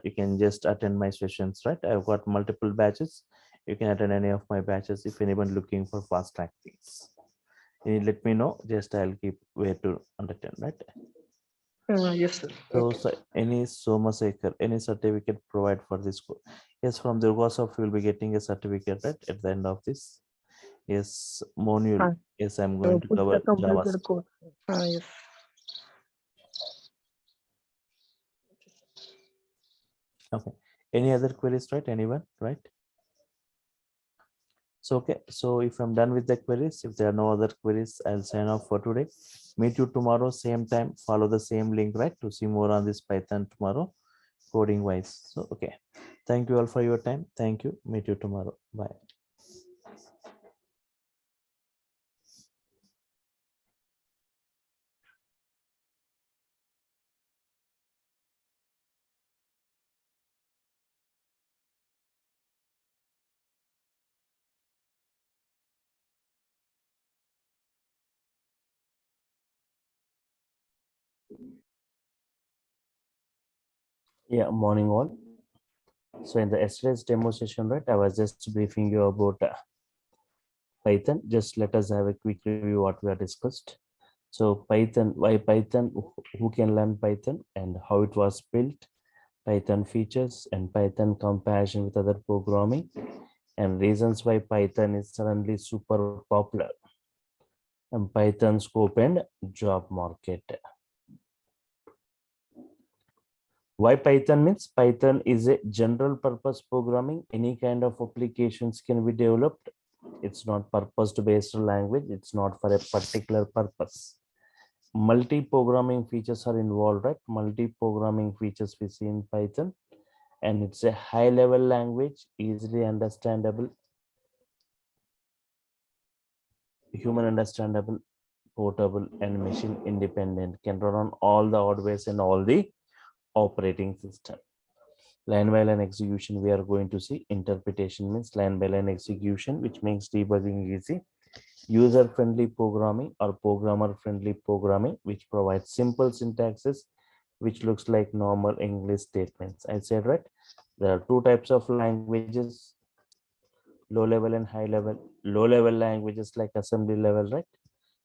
you can just attend my sessions, right? I've got multiple batches. You can attend any of my batches if anyone looking for fast track things. You let me know, just I'll keep where to understand, right? Yes, sir. So, Okay. so any Soma Sekar, any certificate provide for this course? Yes, from Durga Soft, you will be getting a certificate, right, at the end of this. Yes, Monul. Yes, I'm going to Full cover stack completed JavaScript. course. Yes. Okay. Any other queries, right? Anyone, right? So, okay. So if I'm done with the queries, if there are no other queries, I'll sign off for today. Meet you tomorrow, same time. Follow the same link, right, to see more on this Python tomorrow, coding wise. So, okay. Thank you all for your time. Thank you. Meet you tomorrow. Bye. Yeah, morning all. So in the yesterday's demo session, right, I was just briefing you about Python. Just let us have a quick review what we have discussed. So Python, why Python, who can learn Python and how it was built, Python features and Python comparison with other programming, and reasons why Python is suddenly super popular, and Python scope and job market. Why Python? Means Python is a general purpose programming. Any kind of applications can be developed. It's not purpose based language. It's not for a particular purpose. Multi-programming features are involved, right? Multi-programming features we see in Python, and it's a high-level language, easily understandable, human understandable, portable, and machine independent. Can run on all the hardware and all the operating system. Line by line execution, we are going to see. Interpretation means line by line execution, which makes debugging easy. User friendly programming or programmer friendly programming, which provides simple syntaxes which looks like normal English statements. I said, right, there are two types of languages, low level and high level. Low level languages like assembly level, right,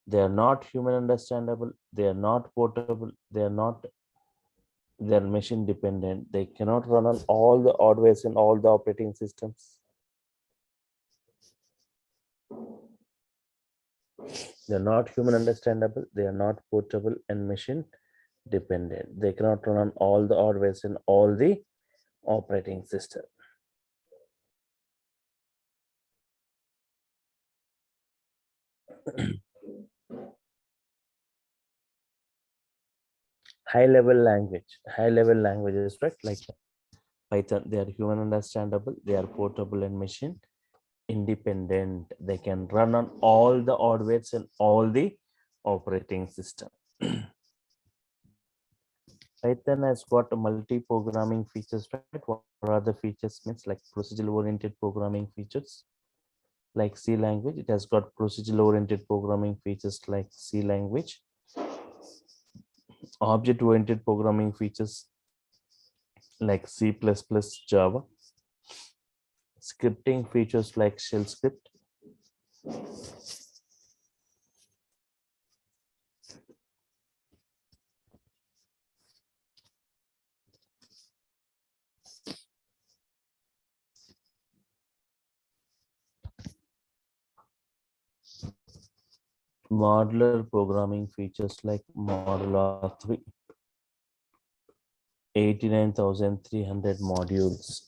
they are not human understandable, they are not portable, they're machine dependent, they cannot run on all the hardware in all the operating systems. They're not human understandable, they are not portable and machine dependent. They cannot run on all the hardware in all the operating system. High level languages, right, like Python, they are human understandable, they are portable and machine independent. They can run on all the hardware and all the operating system. Python has got multi-programming features, right? What are the features? Means like procedural-oriented programming features, like C language. It has got procedural-oriented programming features like C language. Object-oriented programming features like C++, Java. Scripting features like shell script. Modular programming features like Modular 3. 89,300 modules.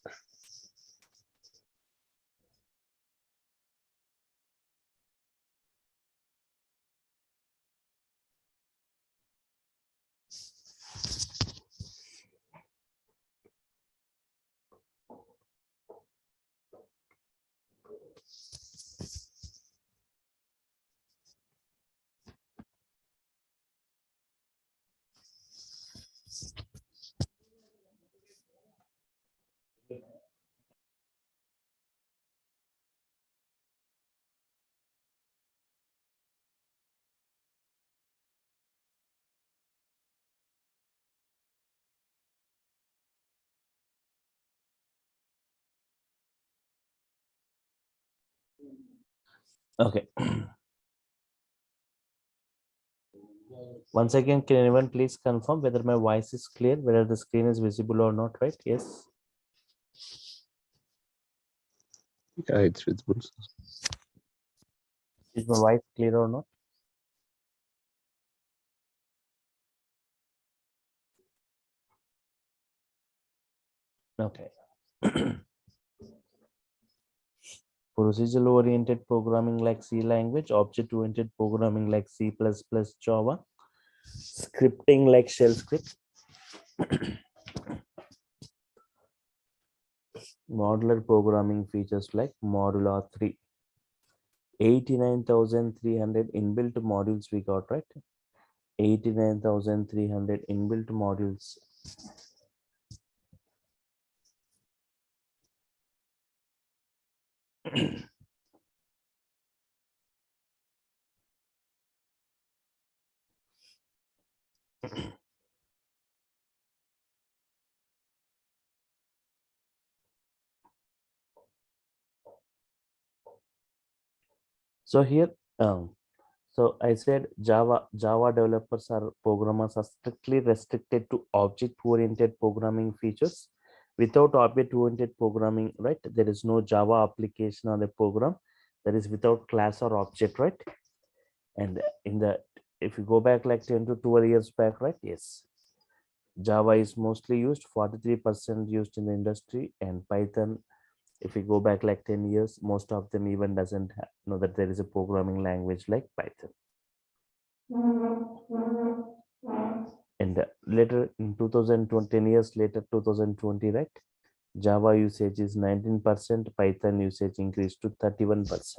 Okay. Once again, can anyone please confirm whether my voice is clear, whether the screen is visible or not, right? Yes. Yeah, it's visible. Is my voice clear or not? Okay. Procedural oriented programming like C language, object oriented programming like C++, Java, scripting like shell script, modular programming features like Modular 3. 89,300 inbuilt modules we got, right? 89,300 inbuilt modules. So here, so I said Java developers or programmers are strictly restricted to object-oriented programming features. Without object-oriented programming, right? There is no Java application or a program that is without class or object, right? And in the if you go back like 10 to 12 years back, right? Yes, Java is mostly used, 43% used in the industry, and Python, if we go back like 10 years, most of them even doesn't know that there is a programming language like Python. And later in 2020, 10 years later, 2020, right? Java usage is 19%, Python usage increased to 31%.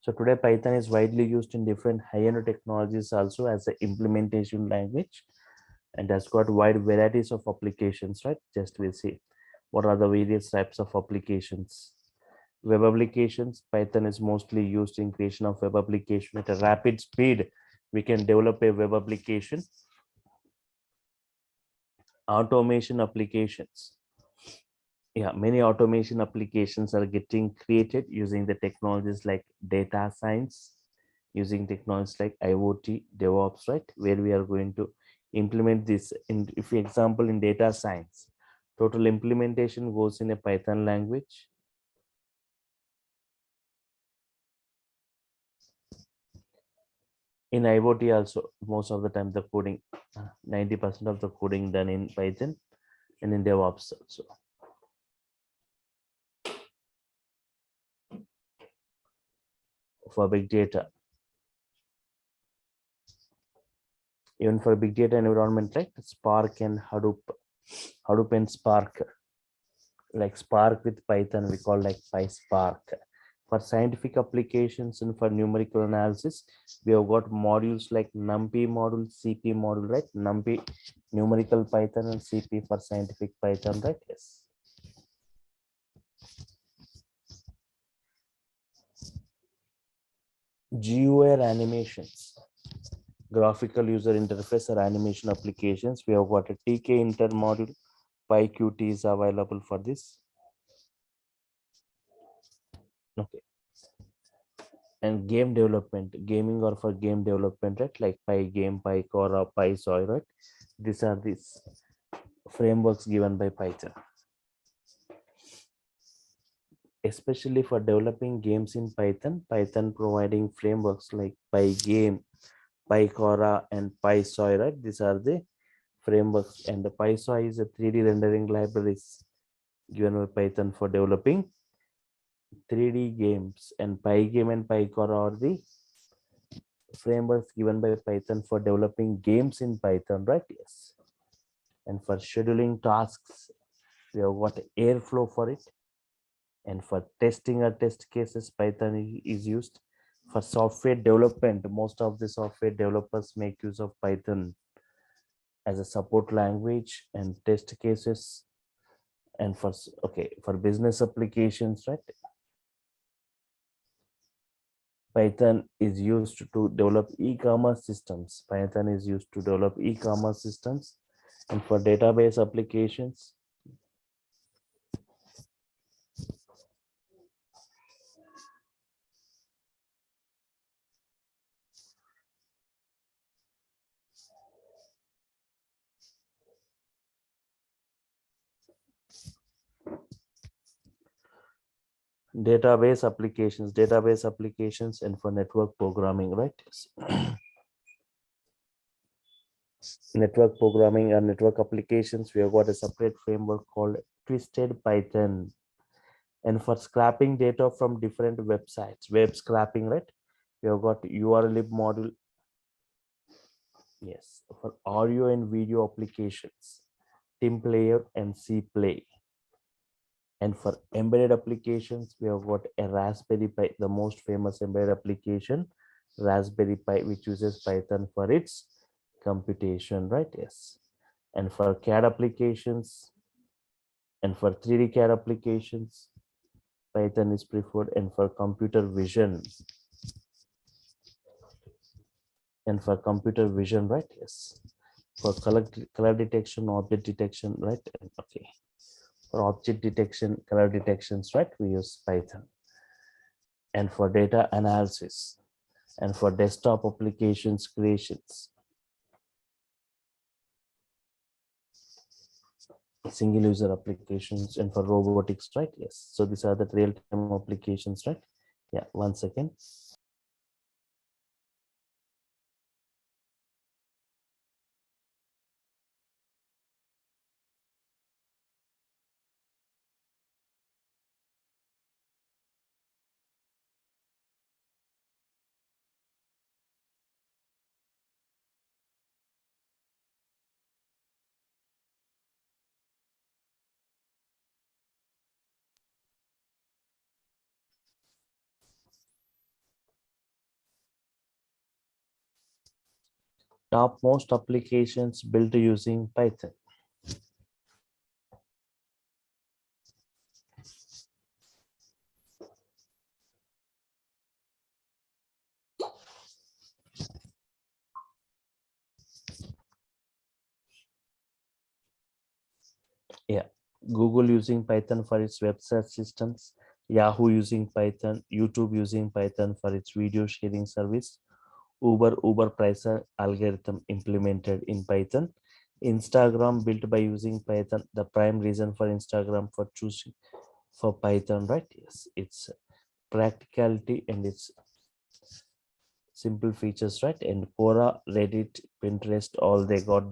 So today Python is widely used in different high-end technologies also as an implementation language, and has got wide varieties of applications, right? Just we'll see what are the various types of applications. Web applications, Python is mostly used in creation of web application at a rapid speed. We can develop a web application. Automation applications. Yeah, many automation applications are getting created using the technologies like data science, using technologies like IoT, DevOps, right? Where we are going to implement this in, if example, in data science, total implementation goes in a Python language. In IoT also, most of the time the coding, 90% of the coding done in Python, and in DevOps also. For big data, even for big data environment like Spark and Hadoop and Spark, like Spark with Python, we call like PySpark. For scientific applications and for numerical analysis, we have got modules like NumPy module, CP module, right? NumPy numerical Python and CP for scientific Python, right? Yes. GUI animations, graphical user interface or animation applications. We have got a TK inter module, PyQt is available for this. Okay. And game development, gaming or for game development, right? Like Pygame, PyCore, or PySoy, right? These are these frameworks given by Python. Especially for developing games in Python, Python providing frameworks like Pygame, PyCora and PySoy, right? These are the frameworks, and the PySoy is a 3D rendering libraries given by Python for developing 3D games, and Pygame and PyCora are the frameworks given by Python for developing games in Python, right? Yes. And for scheduling tasks, we have got Airflow for it. And for testing or test cases, Python is used. For software development, most of the software developers make use of Python as a support language and test cases. And for business applications, right? Python is used to develop e-commerce systems. Python is used to develop e-commerce systems. And for database applications, database applications, and for network programming, right? Network programming and network applications, we have got a separate framework called Twisted Python. And for scraping data from different websites, web scraping, right? We have got URLib module. Yes, for audio and video applications, Tim Player and C Play. And for embedded applications, we have got a Raspberry Pi, the most famous embedded application, Raspberry Pi, which uses Python for its computation, right? Yes. And for CAD applications and for 3D CAD applications, Python is preferred. And for computer vision, right? Yes. For color detection, object detection, right? Okay. For object detection, color detections, right? We use Python. And for data analysis and for desktop applications creations, single user applications, and for robotics, right? Yes. So these are the real-time applications, right? Yeah, 1 second. Topmost applications built using Python. Yeah, Google using Python for its web search systems, Yahoo using Python, YouTube using Python for its video sharing service, Uber Pricer algorithm implemented in Python, Instagram built by using Python. The prime reason for Instagram for choosing for Python, right? Yes, it's practicality and its simple features, right? And Quora, Reddit, Pinterest, all they got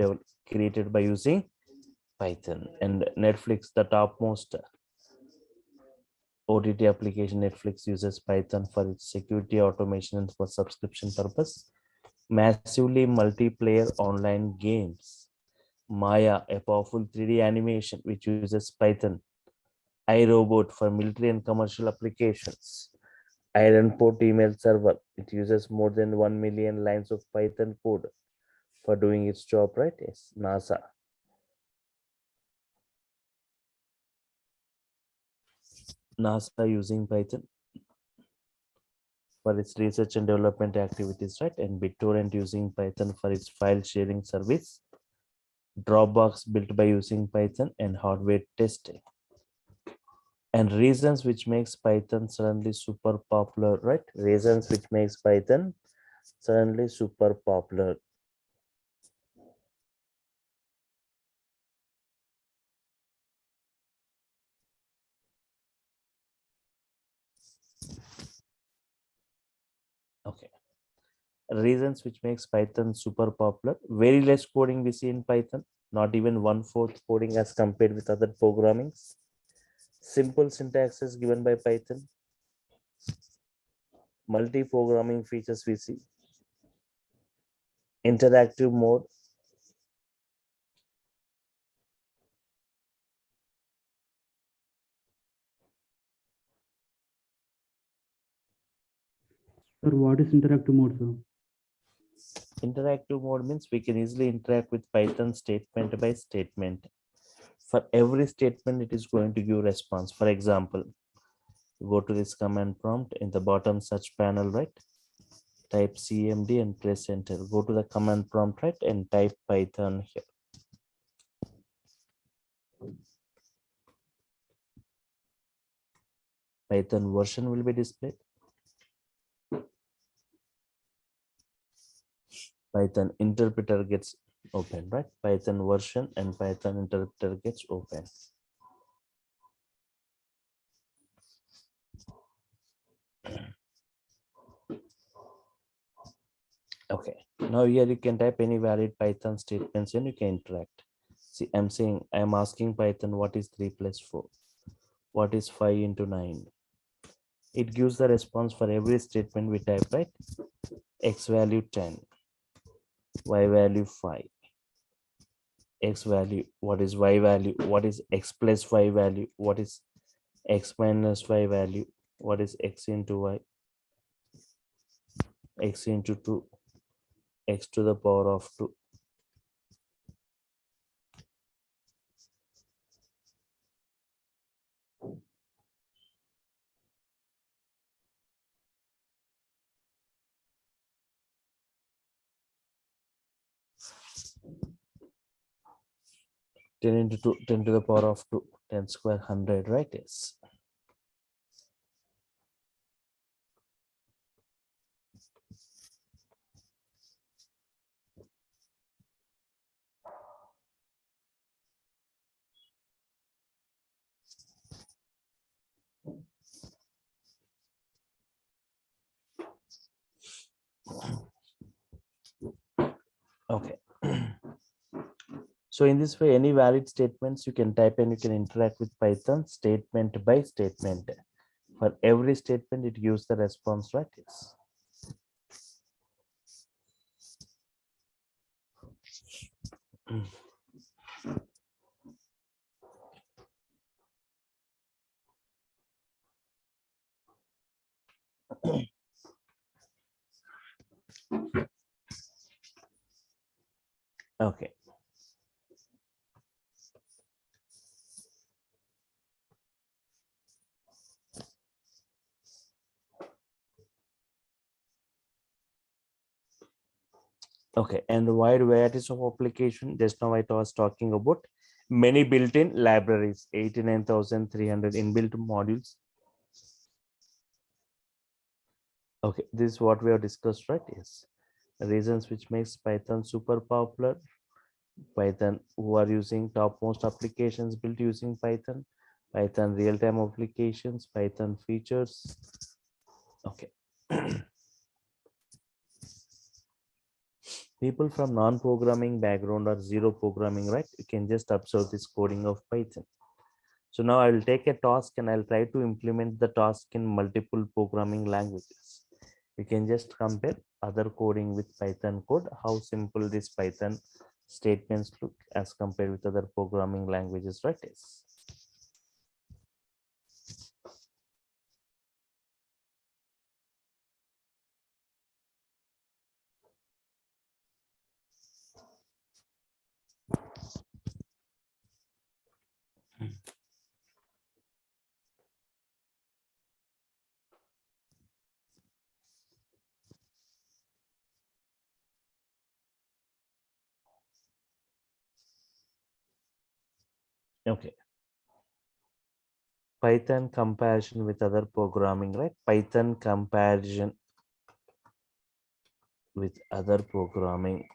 created by using Python. And Netflix, the topmost OTT application, Netflix uses Python for its security automation and for subscription purpose. Massively multiplayer online games. Maya, a powerful 3D animation which uses Python. iRobot for military and commercial applications. Ironport email server, it uses more than 1 million lines of Python code for doing its job, right? Yes. NASA using Python for its research and development activities, right? And BitTorrent using Python for its file sharing service. Dropbox built by using Python and hardware testing. And reasons which makes Python suddenly super popular, right? Reasons which makes Python suddenly super popular. Okay. Reasons which makes Python super popular. Very less coding we see in Python, not even 1/4 coding as compared with other programmings. Simple syntax is given by Python. Multi-programming features we see. Interactive mode. Sir, what is interactive mode, sir? Interactive mode means we can easily interact with Python statement by statement. For every statement, it is going to give response. For example, go to this command prompt in the bottom search panel, right? Type cmd and press enter. Go to the command prompt, right, and type Python here. Python version will be displayed. Python interpreter gets open, right? Python version and Python interpreter gets open. Okay, now here you can type any valid Python statements and you can interact. See, I'm saying, I'm asking Python what is 3 plus 4? What is 5 into 9? It gives the response for every statement we type, right? X value 10, Y value 5. X value, what is Y value? What is X plus Y value? What is X minus Y value? What is X into Y? X into 2, X to the power of 2. Ten into 2, 10 to the power of 2, 10 square 100, right? Yes. Okay. So in this way, any valid statements you can type and you can interact with Python statement by statement. For every statement, it gives the response, right? Yes. Okay. Okay, and the wide varieties of application. Just now I was talking about many built-in libraries, 89,300 inbuilt modules. Okay, this is what we have discussed, right? Yes. Reasons which makes Python super popular. Python who are using topmost applications built using Python, Python real-time applications, Python features. Okay. People from non-programming background or zero programming, right? You can just observe this coding of Python. So now I will take a task and I'll try to implement the task in multiple programming languages. You can just compare other coding with Python code, how simple this Python statements look as compared with other programming languages, right? Yes. Okay. Python comparison with other programming, right? Python comparison with other programming.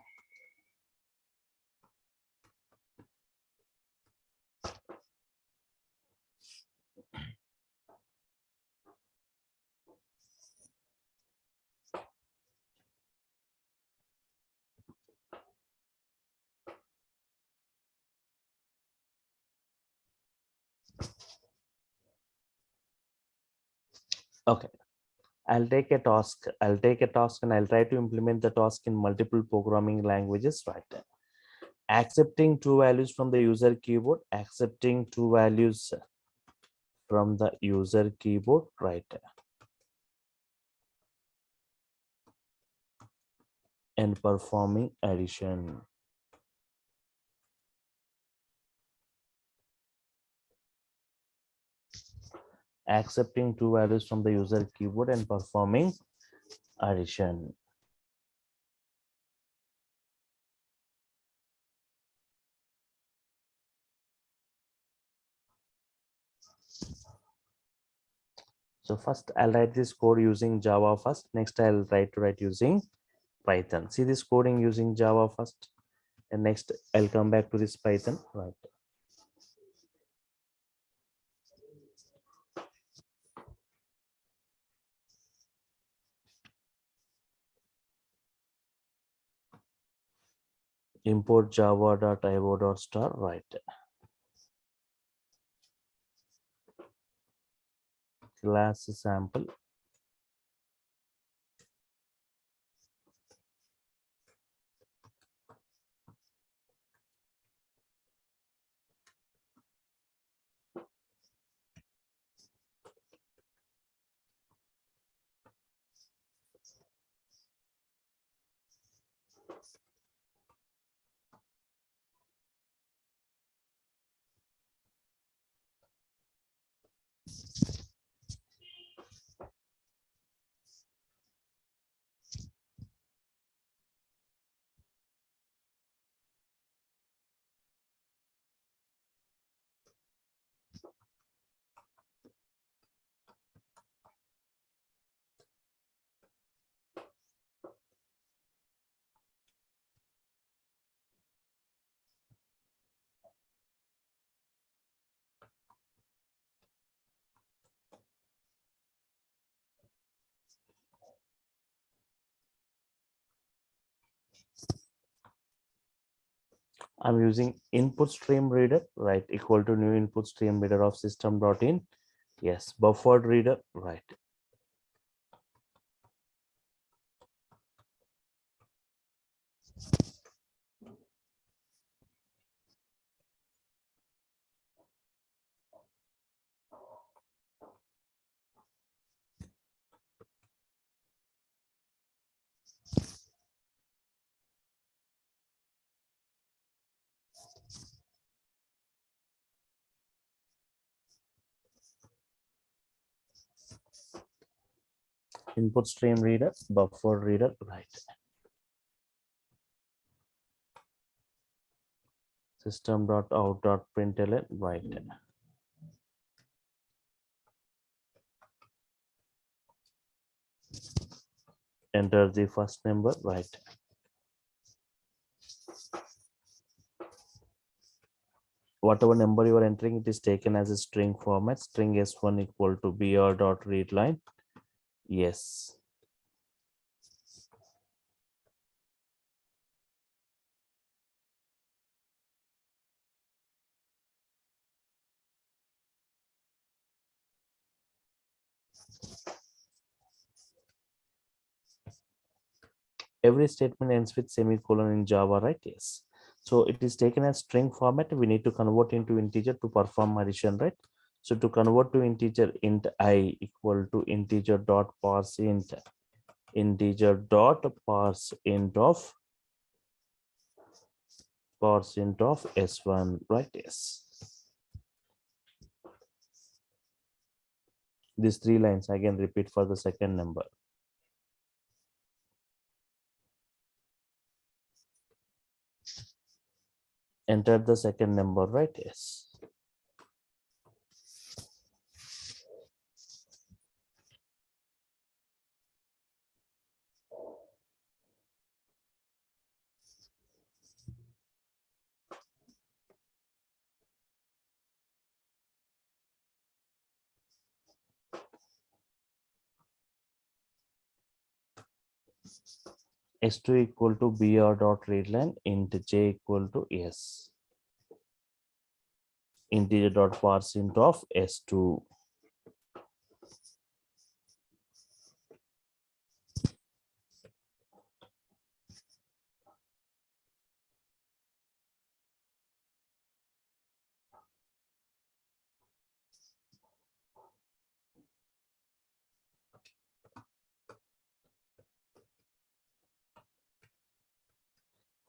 Okay. I'll take a task. And I'll try to implement the task in multiple programming languages. Right. Accepting two values from the user keyboard. Accepting two values from the user keyboard. Right. And performing addition. Accepting two values from the user keyboard and performing addition. So first I'll write this code using Java first. Next I'll try to write using Python. See this coding using Java first. And next I'll come back to this Python. Right. Import java.io.star. Right. Class sample. I'm using input stream reader, right, equal to new input stream reader of system.in. Yes, buffered reader, right. Input stream reader, buffer reader, right. System.out.println, right. Enter the first number, right. Whatever number you are entering, it is taken as a string format. String s1 equal to br.readline. Yes. Every statement ends with semicolon in Java, right? Yes. So it is taken as string format. We need to convert into integer to perform addition, right? So to convert to integer, int I equal to integer dot parse int, integer dot parse int of s1, right? Yes. These three lines again repeat for the second number. Enter the second number, right? Yes. S2 equal to br dot readline, int j equal to s, integer dot parse int of s2.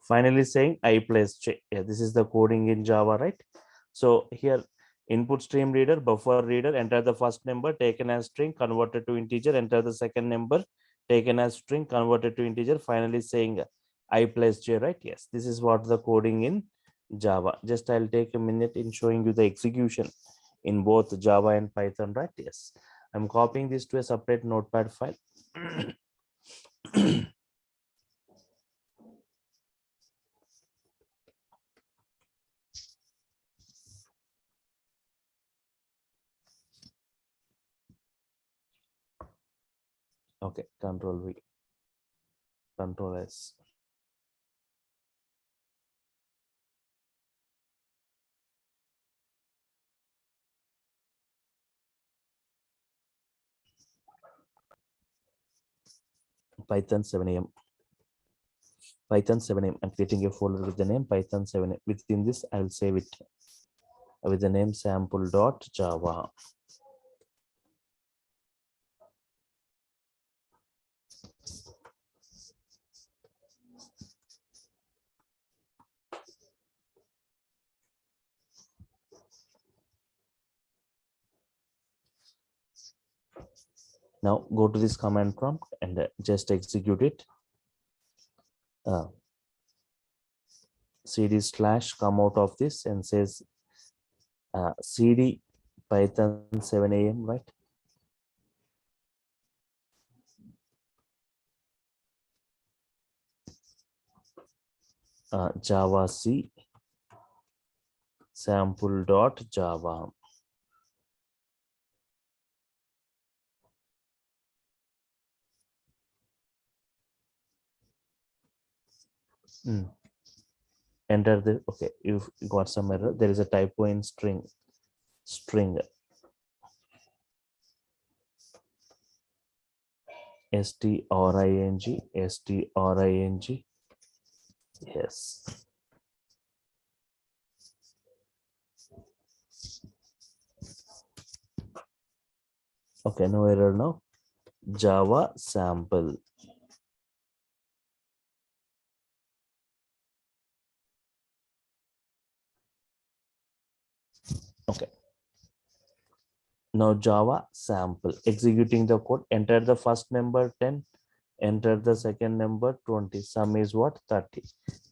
Finally saying I plus j. Yeah, this is the coding in Java, right? So here input stream reader, buffer reader, enter the first number taken as string, converted to integer, enter the second number taken as string, converted to integer, finally saying I plus j, right? Yes, this is what the coding in Java. Just I'll take a minute in showing you the execution in both Java and Python, right? Yes, I'm copying this to a separate notepad file. Okay, Control V, Control S. Python 7am. Python 7am. I'm creating a folder with the name Python 7am. Within this, I will save it with the name sample.java. Now go to this command prompt and just execute it. CD slash come out of this and says CD Python 7am, right? Java C sample.java. Enter the, okay, you've got some error. There is a typo in string. String string. Yes. Okay, no error now. Java sample. Okay. Now Java sample. Executing the code. Enter the first number 10. Enter the second number 20. Sum is what? 30.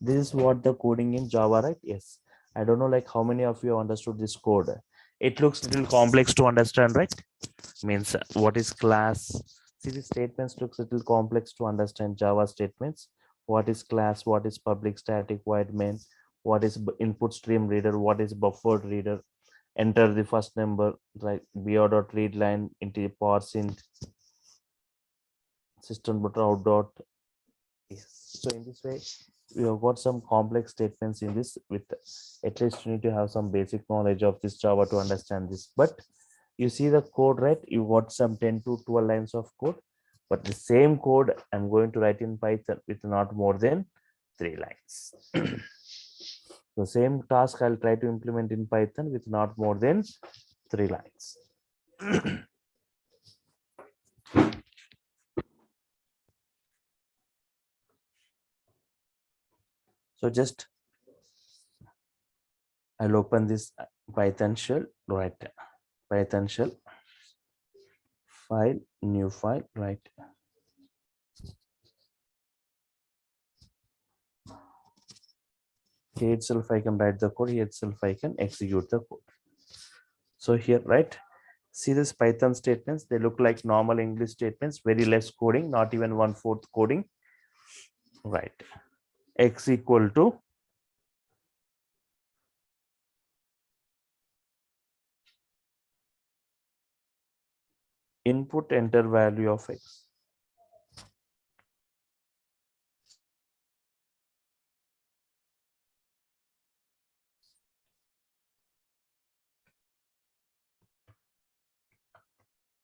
This is what the coding in Java, right? Yes. I don't know like how many of you understood this code. It looks a little complex to understand, right? Means what is class? See, the statements looks a little complex to understand. Java statements. What is class? What is public static void main? What is input stream reader? What is buffered reader? Enter the first number, like bo.readline read line into parse int system out dot. Yes. So in this way, we have got some complex statements in this. With at least you need to have some basic knowledge of this Java to understand this. But you see the code, right? You got some 10 to 12 lines of code, but the same code I'm going to write in Python with not more than 3 lines. The same task I'll try to implement in Python with not more than 3 lines. So just I'll open this Python shell, right? Python shell, file, new file, right? Here itself I can write the code, here itself I can execute the code. So here, right? See this Python statements, they look like normal English statements, very less coding, not even 1/4 coding, right? X equal to input enter value of X.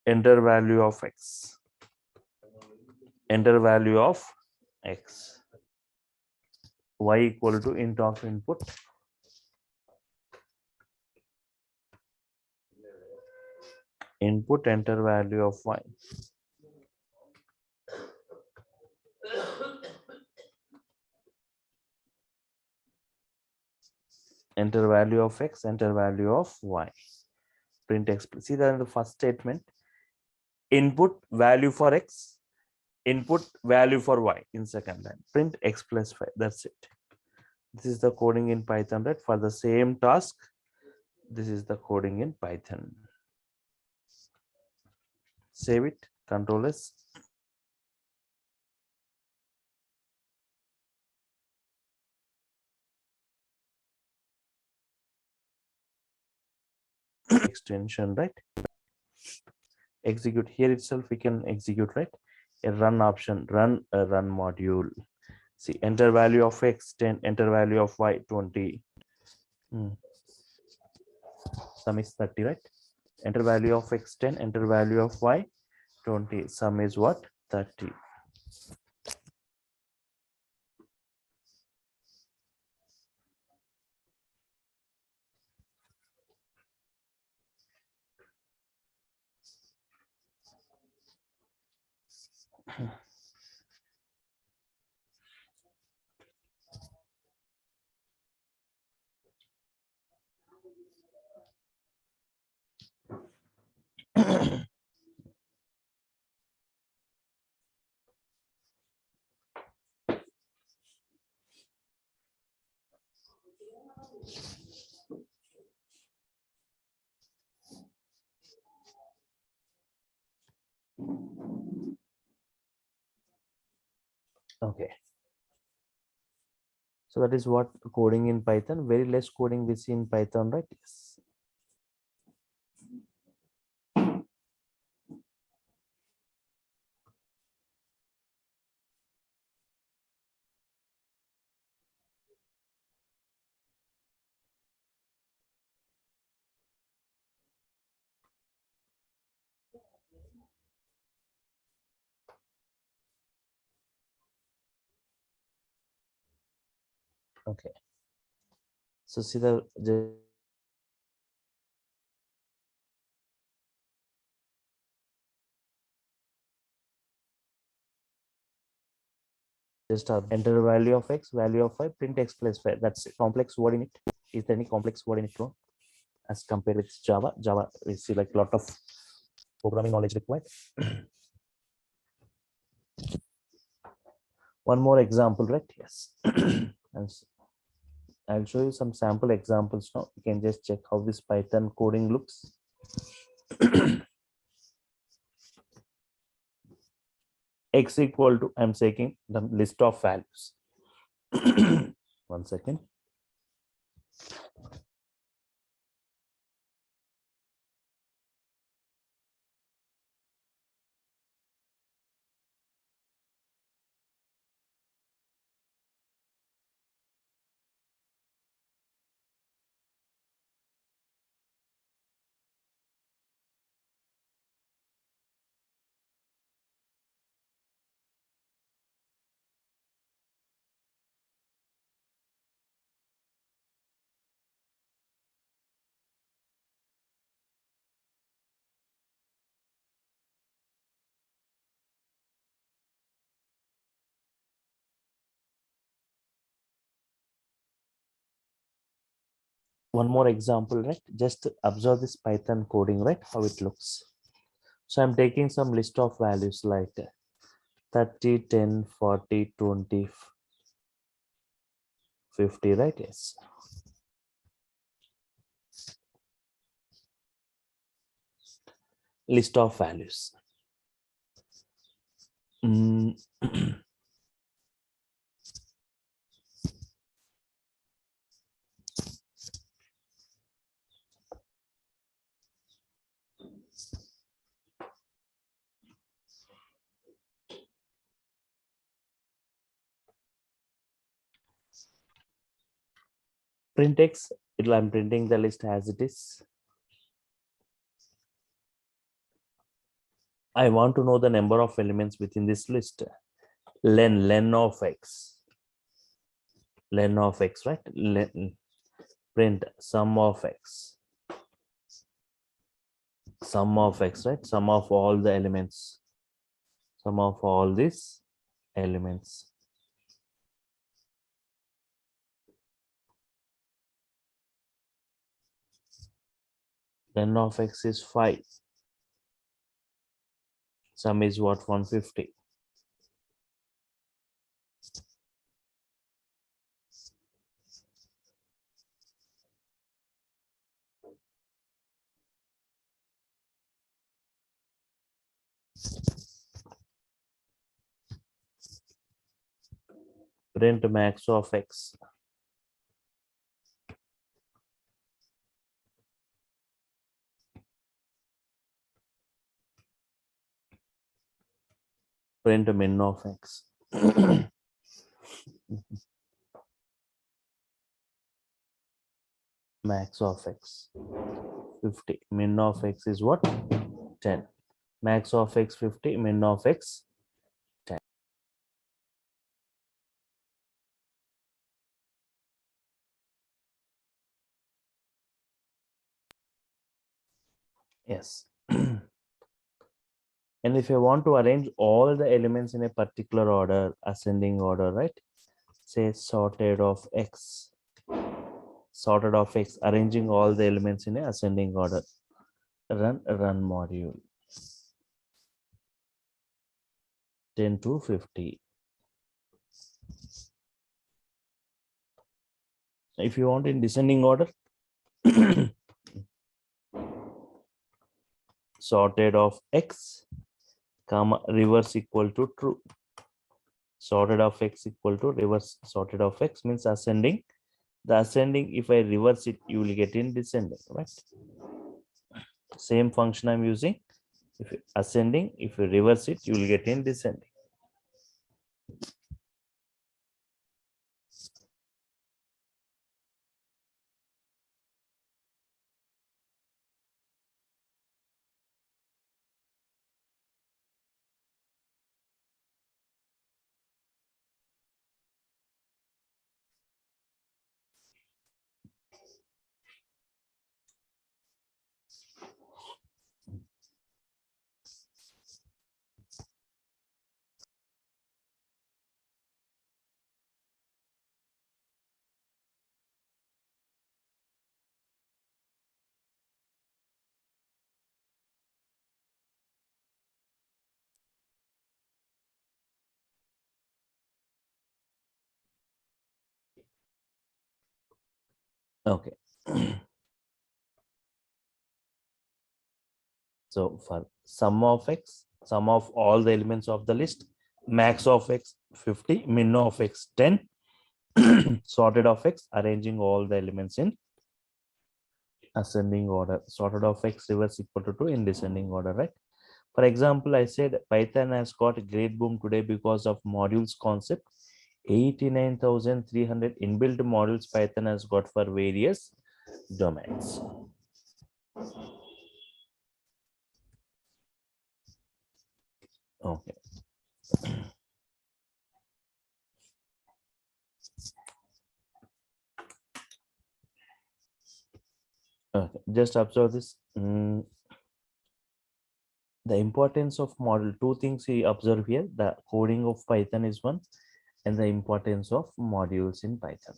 Enter value of X. Enter value of X. Y equal to int of input. Input enter value of Y. enter value of x, enter value of y. Print x. See that in the first statement, input value for x, input value for y. In second line, print x plus 5. That's it. This is the coding in Python, right? For the same task, this is the coding in Python. Save it, Control S. Extension, right? Execute here itself, we can execute, right? A run option, run a run module. See, enter value of x 10, enter value of y 20. Sum is 30, right? Enter value of x 10, enter value of y 20. Sum is what? 30. Okay. So that is what coding in Python. Very less coding we see in Python, right? Yes. Okay. So see the just enter value of x, value of y, print x plus 5. That's a complex word in it. Is there any complex word in it wrong? As compared with Java? Java, we see like a lot of programming knowledge required. One more example, right? Yes. And I'll show you some sample examples now. You can just check how this Python coding looks. X equal to, I'm taking the list of values. 1 second. One more example, right? Just observe this Python coding, right? How it looks. So I'm taking some list of values like 30, 10, 40, 20, 50, right? Yes. List of values. Print x, I'm printing the list as it is. I want to know the number of elements within this list. Len of x. Len of x, right? Print sum of x. Sum of x, right? Sum of all the elements. Sum of all these elements. N of x is 5. Sum is what? 150. Print max of x. Print min of x. Max of x 50. Min of x is what? 10. Max of x 50. Min of x 10. Yes. And if I want to arrange all the elements in a particular order, ascending order, right? Say sorted of x. Sorted of x, arranging all the elements in a ascending order. Run module. 10 to 50. If you want in descending order, sorted of x, comma, reverse equal to true. Sorted of x equal to reverse sorted of x means ascending. The ascending, if I reverse it, you will get in descending, right? Same function I'm using. If ascending, if you reverse it, you will get in descending. Okay. So for sum of x, sum of all the elements of the list, max of x 50, min of x 10, sorted of x, arranging all the elements in ascending order. Sorted of x reverse equal to 2 in descending order, right? For example, I said Python has got a great boom today because of modules concept. 89,300 inbuilt modules Python has got for various domains. Okay. Okay. Just observe this. The importance of model, two things we observe here. The coding of Python is one, and the importance of modules in Python.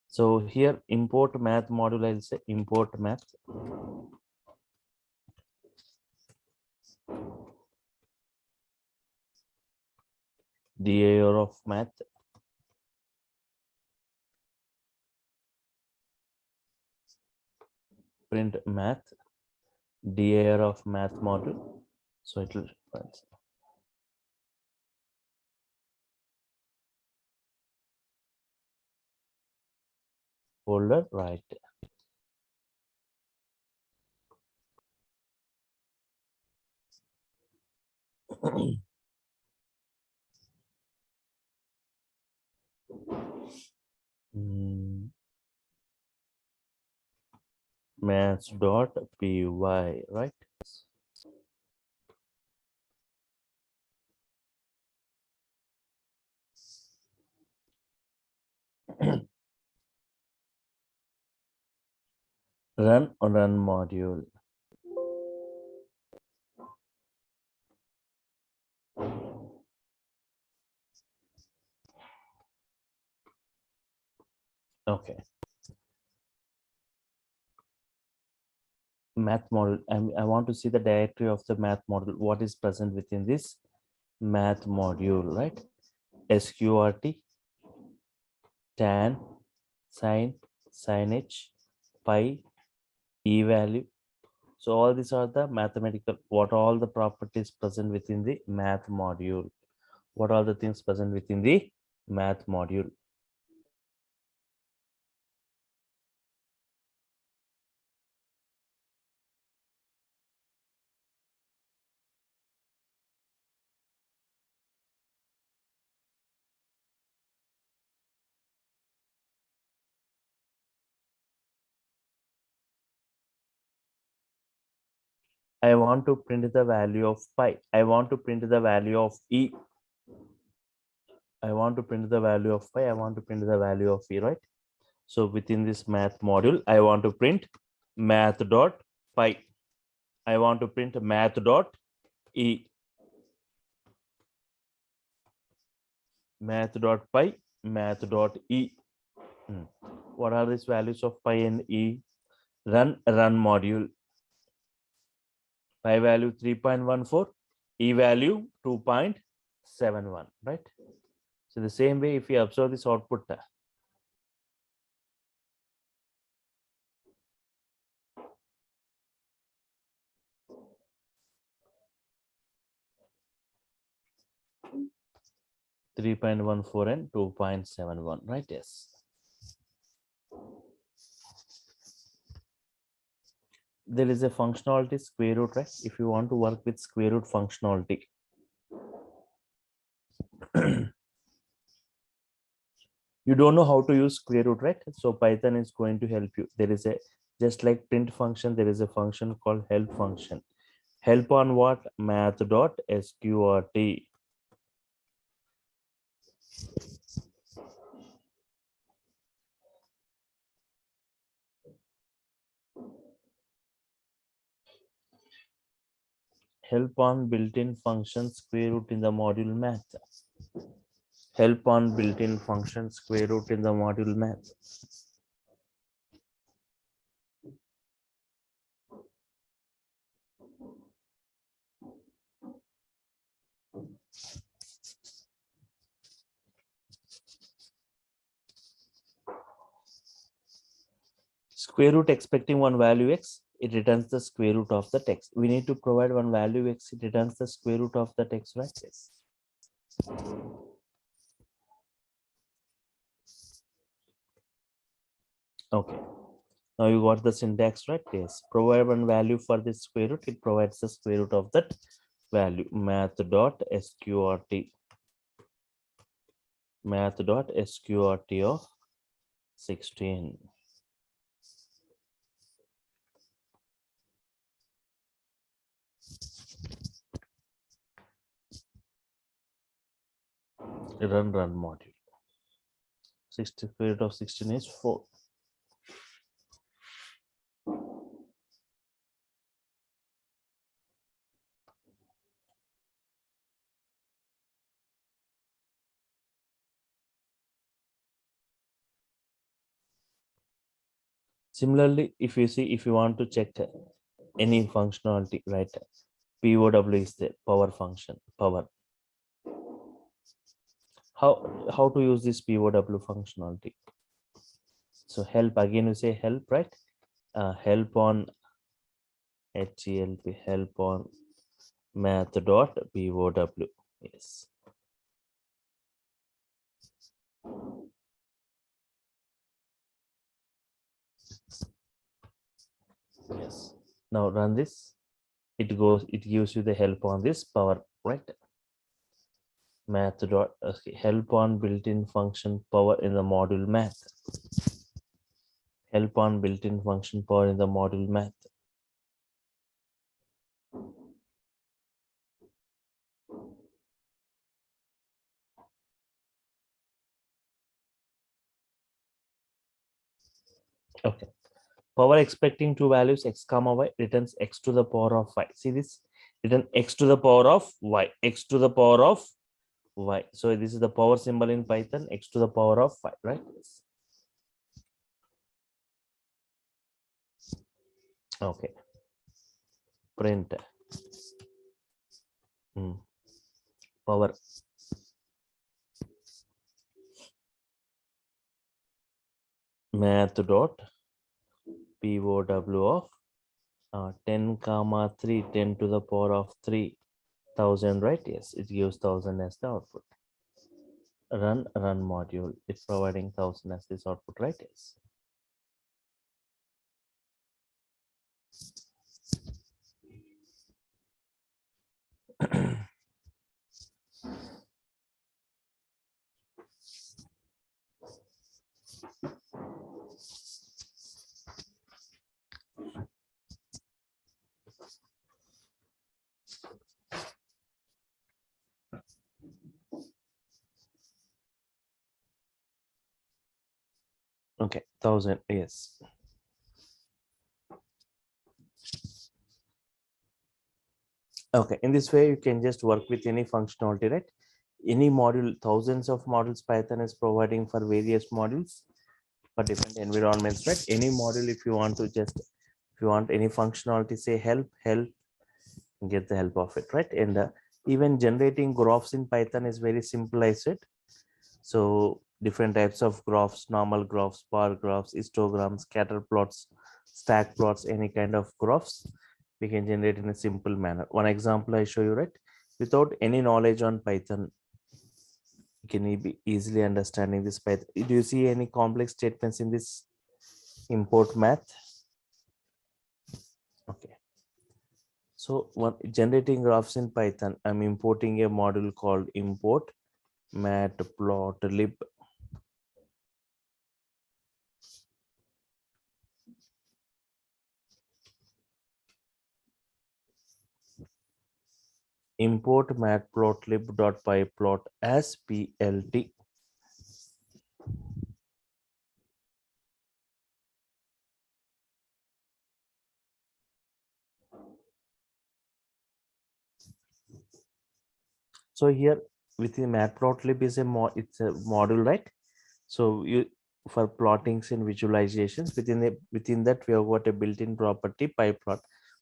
So here import math module, I'll say import math. DAR of math. Print math. DAR of math module. So it will folder right. Maths.py, right? Run module. Okay. math module. I want to see the directory of the math module. What is present within this math module, right? sqrt, tan, sin, signage, pi, e value. So all these are the mathematical, what all the properties present within the math module. What are the things present within the math module? I want to print the value of pi. I want to print the value of e. I want to print the value of pi. I want to print the value of e, right? So within this math module, I want to print math dot pi. I want to print math dot e. Math dot pi, math dot e. What are these values of pi and e? Run module. Pi value 3.14, e value 2.71, right? So the same way, if you observe this output, 3.14 and 2.71, right? Yes. There is a functionality square root, right? If you want to work with square root functionality, you don't know how to use square root, right? So Python is going to help you. There is a, just like print function, there is a function called help function. Help on what? Math dot sqrt. Help on built-in function square root in the module math. Help on built-in function square root in the module math. Square root expecting one value x, it returns the square root of the text. We need to provide one value x, it returns the square root of the text, right? Yes. Okay. Now you got the syntax, right? Yes. Provide one value for this square root, it provides the square root of that value. Math dot sqrt. Math dot sqrt of 16. Run module. 60 square root of 16 is 4. Similarly, if you see, if you want to check any functionality, right? POW is the power function, power. How to use this POW functionality? So help, again you say help, right? Help on HELP, help on math dot POW. Yes. Yes. Now run this. It gives you the help on this power, right? Math dot okay, help on built-in function power in the module math. Help on built-in function power in the module math. Okay. Power expecting two values x comma y returns x to the power of y. See this? Return x to the power of y. X to the power of y. So this is the power symbol in Python. X to the power of y, right? Okay. print power math dot POW of 10 comma 3 10 to the power of 3000, right? Yes, it gives 1000 as the output. Run module, it's providing 1000 as this output, right? Yes. Okay, 1000, yes. Okay, in this way you can just work with any functionality, right? Any module, thousands of modules Python is providing for various modules for different environments, right? Any module, if you want to just, if you want any functionality, say help, get the help of it, right? And even generating graphs in Python is very simple, I said. So different types of graphs, normal graphs, bar graphs, histograms, scatter plots, stack plots, any kind of graphs we can generate in a simple manner. One example I show you, right? Without any knowledge on Python, you can be easily understanding this Python. Do you see any complex statements in this import math? Okay. So when generating graphs in Python, I'm importing a module called import matplotlib. Import matplotlib.pyplot as plt. So here within matplotlib is it's a module, right? So you, for plottings and visualizations, within that we have got a built-in property pyplot.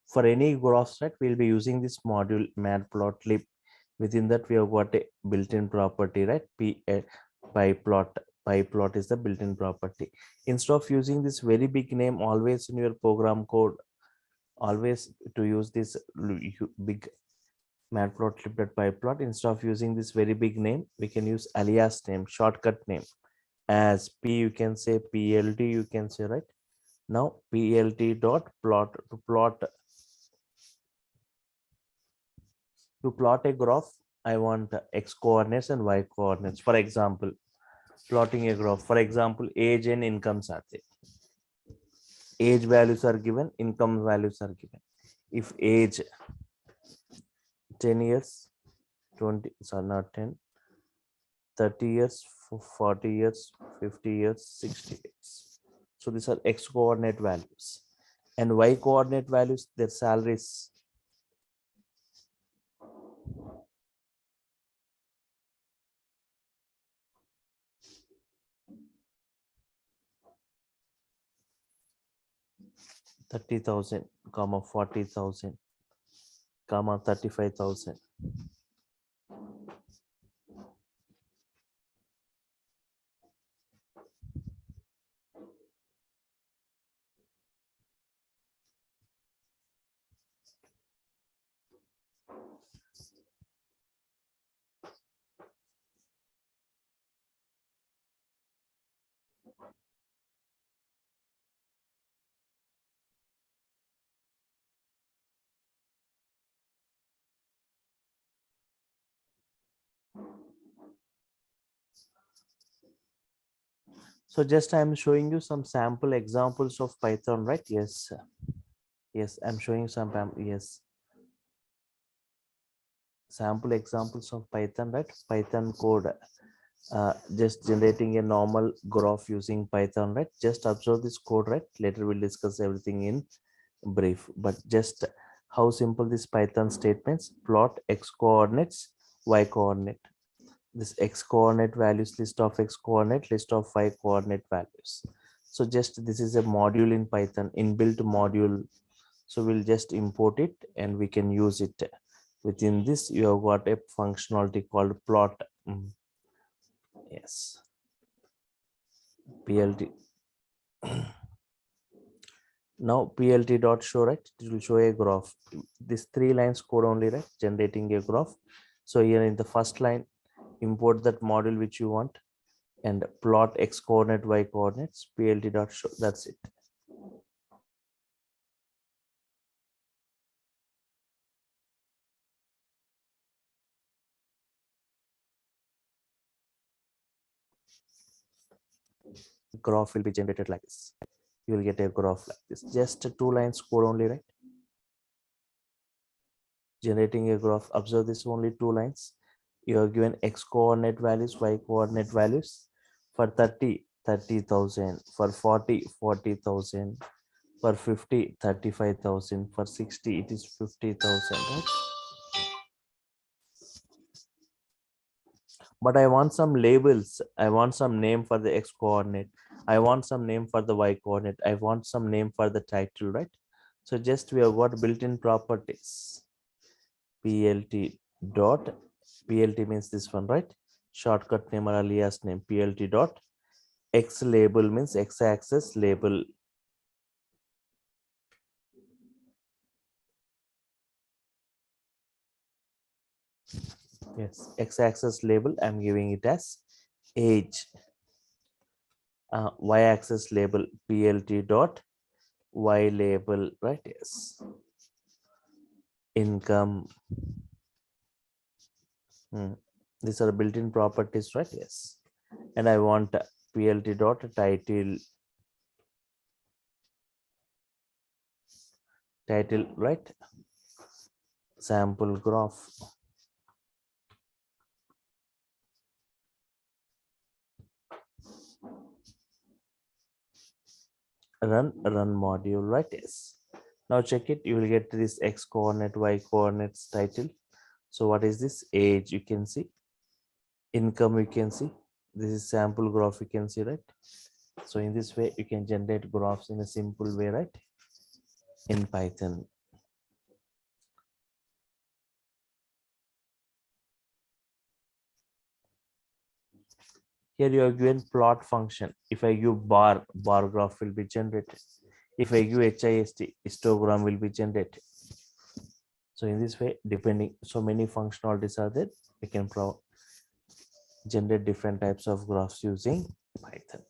For any graphs, right, we'll be using this module matplotlib. Within that we have got a built-in property, right? Pyplot. Pyplot is the built-in property. Instead of using this very big name always in your program code, always to use this big matplotlib.pyplot, instead of using this very big name, we can use alias name, shortcut name. As p, you can say plt, you can say, right? Now plt dot plot, to plot a graph, I want x coordinates and y coordinates. For example, plotting a graph, for example, age and incomes are there. Age values are given, income values are given. If age 10 years, 20, sorry, not 10, 30 years, 40 years, 50 years, 60 years. So these are x coordinate values, and y coordinate values, their salaries. $30,000, 40,000, 35,000. So just I'm showing you some sample examples of Python, right? Yes. Yes, I'm showing some, yes, sample examples of Python, right? Python code, just generating a normal graph using Python, right? Just observe this code, right? Later we'll discuss everything in brief, but just how simple this Python statements: plot x coordinates, y coordinate. This x coordinate values, list of x coordinate, list of y coordinate values. So just this is a module in Python, inbuilt module So we'll just import it and we can use it. Within this, you have got a functionality called plot. Yes, PLT. Now PLT dot show, right? It will show a graph. This 3 lines code only, right? Generating a graph. So here in the first line, import that module which you want and plot x coordinate, y coordinates, PLT dot show. That's it. Graph will be generated like this. You will get a graph like this. Just 2 lines code only, right? Generating a graph. Observe this, only 2 lines. You are given x coordinate values, y coordinate values. For 30, 30,000. For 40, 40,000. For 50, 35,000. For 60, it is 50,000, right? But I want some labels. I want some name for the x coordinate. I want some name for the y coordinate. I want some name for the title, right? So just we have got built-in properties. PLT dot, PLT means this one, right? Shortcut name or alias name. PLT dot x label means x-axis label. Yes, x-axis label. I'm giving it as age. Y-axis label PLT dot y label, right? Yes. Income. These are built-in properties, right? Yes. And I want PLT dot title, right? Sample graph. Run module, right? Yes. Now check it. You will get this x coordinate, y coordinates title. So what is this? Age, you can see. Income, you can see. This is sample graph, you can see, right? So in this way, you can generate graphs in a simple way, right? In Python. Here you are given plot function. If I give bar graph will be generated. If I give HIST, histogram will be generated. So in this way, depending, so many functionalities are there. We can generate different types of graphs using Python.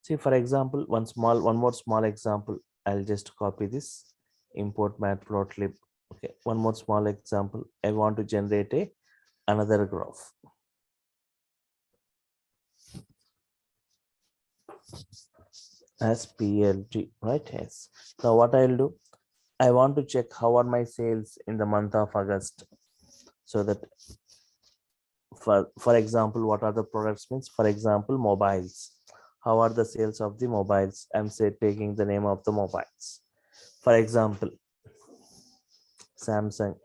See, for example, one more small example. I'll just copy this, import matplotlib. Okay, one more small example. I want to generate another graph. As PLT, right? Yes. Now what I'll do, I want to check how are my sales in the month of August. So that for example, what are the products means, for example, mobiles. How are the sales of the mobiles? I'm taking the name of the mobiles. For example, Samsung,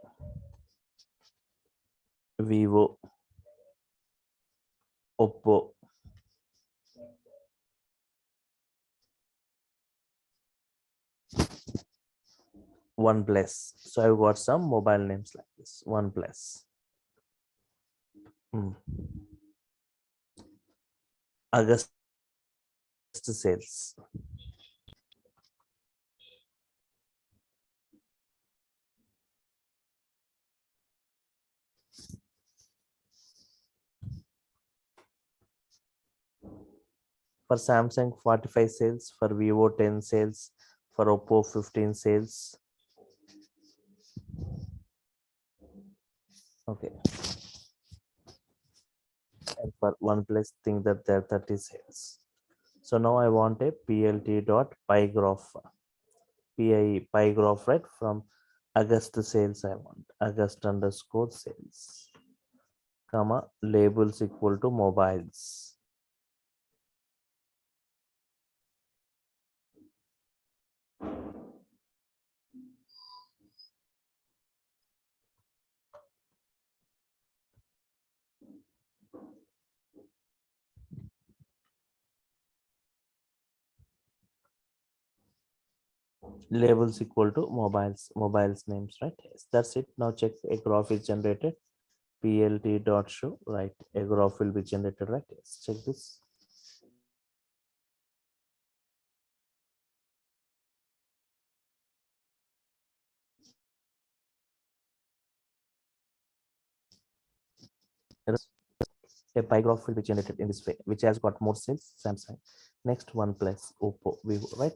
Vivo, Oppo, OnePlus. So I've got some mobile names like this. OnePlus. August sales. For Samsung, 45 sales. For Vivo, 10 sales. For Oppo, 15 sales. Okay. And for OnePlus, think that there are 30 sales. So now I want a PLT dot pie graph. Pie graph, right? From August sales, I want August underscore sales, comma, labels equal to mobiles. labels equal to mobiles names, right? Yes, that's it. Now check a graph is generated. PLT dot show, right? A graph will be generated, right? Yes, check this. A pie graph will be generated in this way, which has got more sales, Samsung. Next, OnePlus, Oppo, Vivo, right?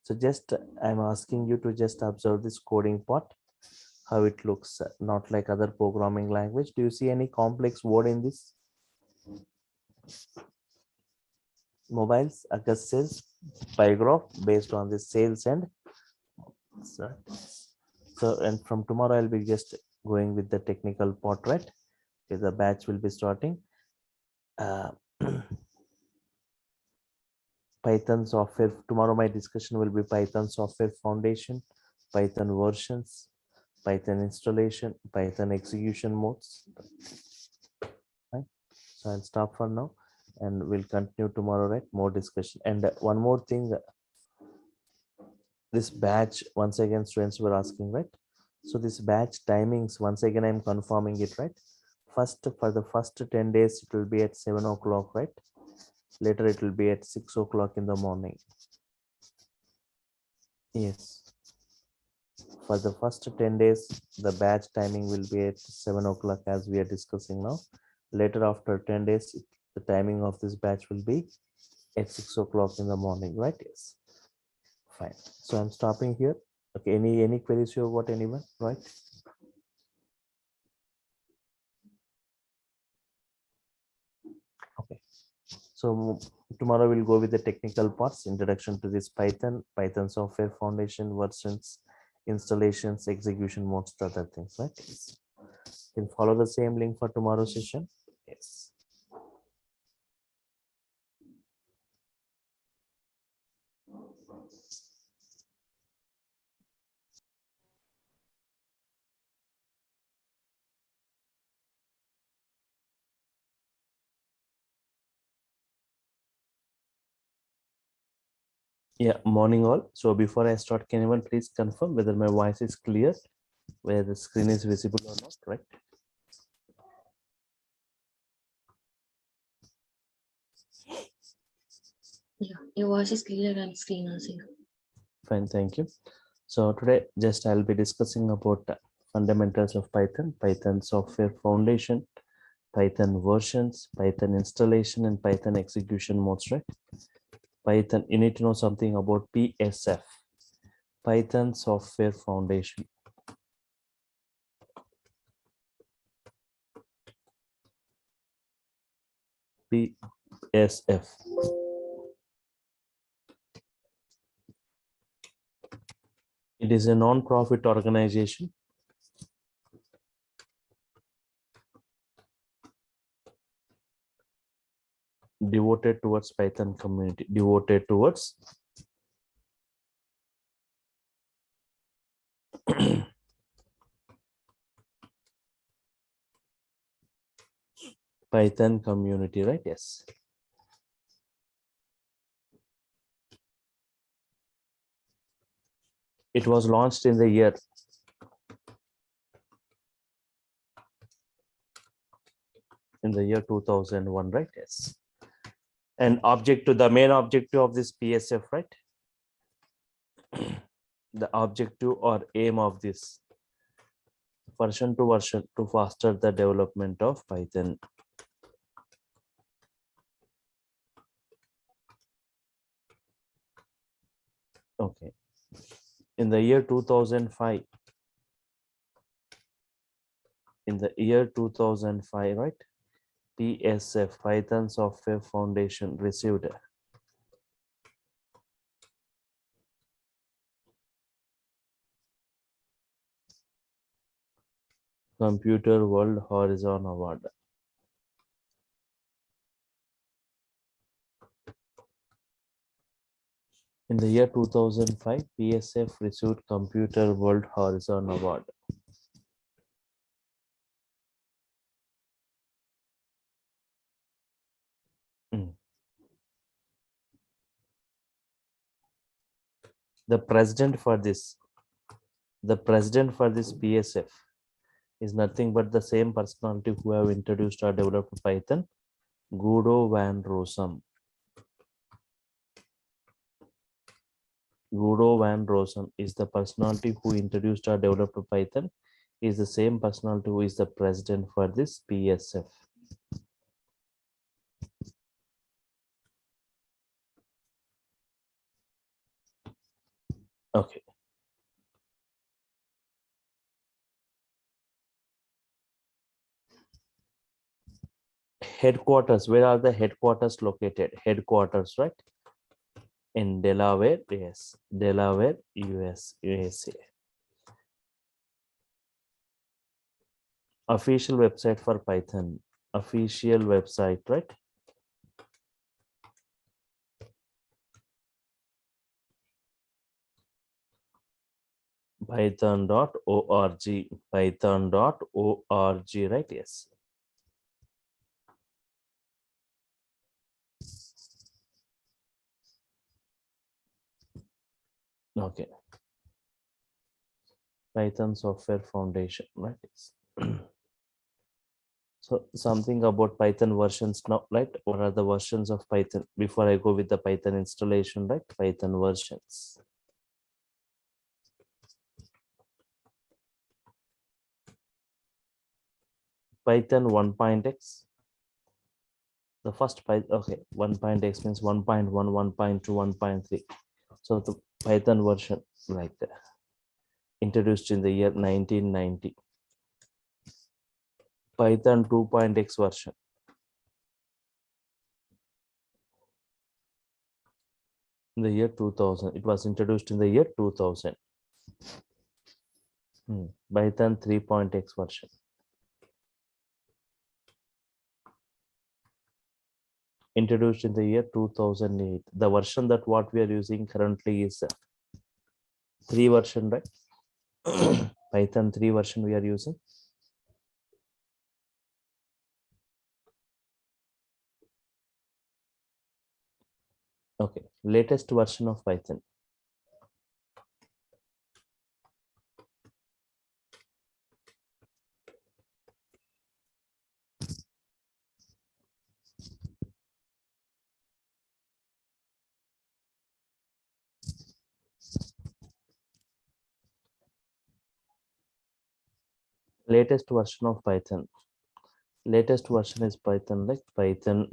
So just I'm asking you to just observe this coding part, how it looks, not like other programming language. Do you see any complex word in this? Mobiles, August sales, pie graph based on the sales and so and from tomorrow I'll be just going with the technical part, right? Okay, the batch will be starting. Python software. Tomorrow my discussion will be Python software foundation, Python versions, Python installation, Python execution modes. Right? So I'll stop for now and we'll continue tomorrow, right? More discussion. And one more thing, this batch, once again, students were asking, right? So this batch timings, once again, I'm confirming it, right? First, for the first 10 days, it will be at 7 o'clock, right? Later, it will be at 6 o'clock in the morning. Yes. For the first 10 days, the batch timing will be at 7 o'clock as we are discussing now. Later, after 10 days, the timing of this batch will be at 6 o'clock in the morning, right? Yes. Fine. So I'm stopping here. Okay. Any queries you got, anyone, right? Okay. So tomorrow we'll go with the technical parts, introduction to this Python software foundation, versions, installations, execution modes, other things, right? Yes. You can follow the same link for tomorrow's session. Yes. Yeah, morning all. So before I start, can anyone please confirm whether my voice is clear, whether the screen is visible or not, right? Yeah, your voice is clear and screen also. Fine, thank you. So today just I'll be discussing about fundamentals of Python, Python software foundation, Python versions, Python installation, and Python execution modes, right? Python, you need to know something about PSF, Python software foundation. PSF. It is a non-profit organization devoted towards Python community, devoted towards Python community, right? Yes. It was launched in the year 2001, right? Yes. And the main objective of this PSF, right? The objective or aim of this version to foster the development of Python. Okay. In the year 2005, right? PSF, Python Software Foundation, received Computer World Horizon Award. In the year 2005, PSF received Computer World Horizon Award. The president for this PSF is nothing but the same personality who have introduced or developed Python, Guido van Rossum. Guido van Rossum is the personality who introduced or developed Python, is the same personality who is the president for this PSF. Okay. Headquarters, where are the headquarters located? Headquarters, right? In Delaware, yes. Delaware, USA. Official website for Python. Official website, right? Python.org. Python.org, right? Yes. Okay. Python Software Foundation, right? Yes. So something about Python versions now, right? What are the versions of Python? Before I go with the Python installation, right? Python versions. Python 1.x. The first Python, okay, 1.x means 1.1, 1.2, 1.3. So the Python version like that, introduced in the year 1990. Python 2.x version. In the year 2000. It was introduced in the year 2000. Python 3.x version. Introduced in the year 2008. The version that what we are using currently is 3 version, right? Python 3 version we are using. Okay, latest version of Python. Latest version of Python. Latest version is Python, like Python.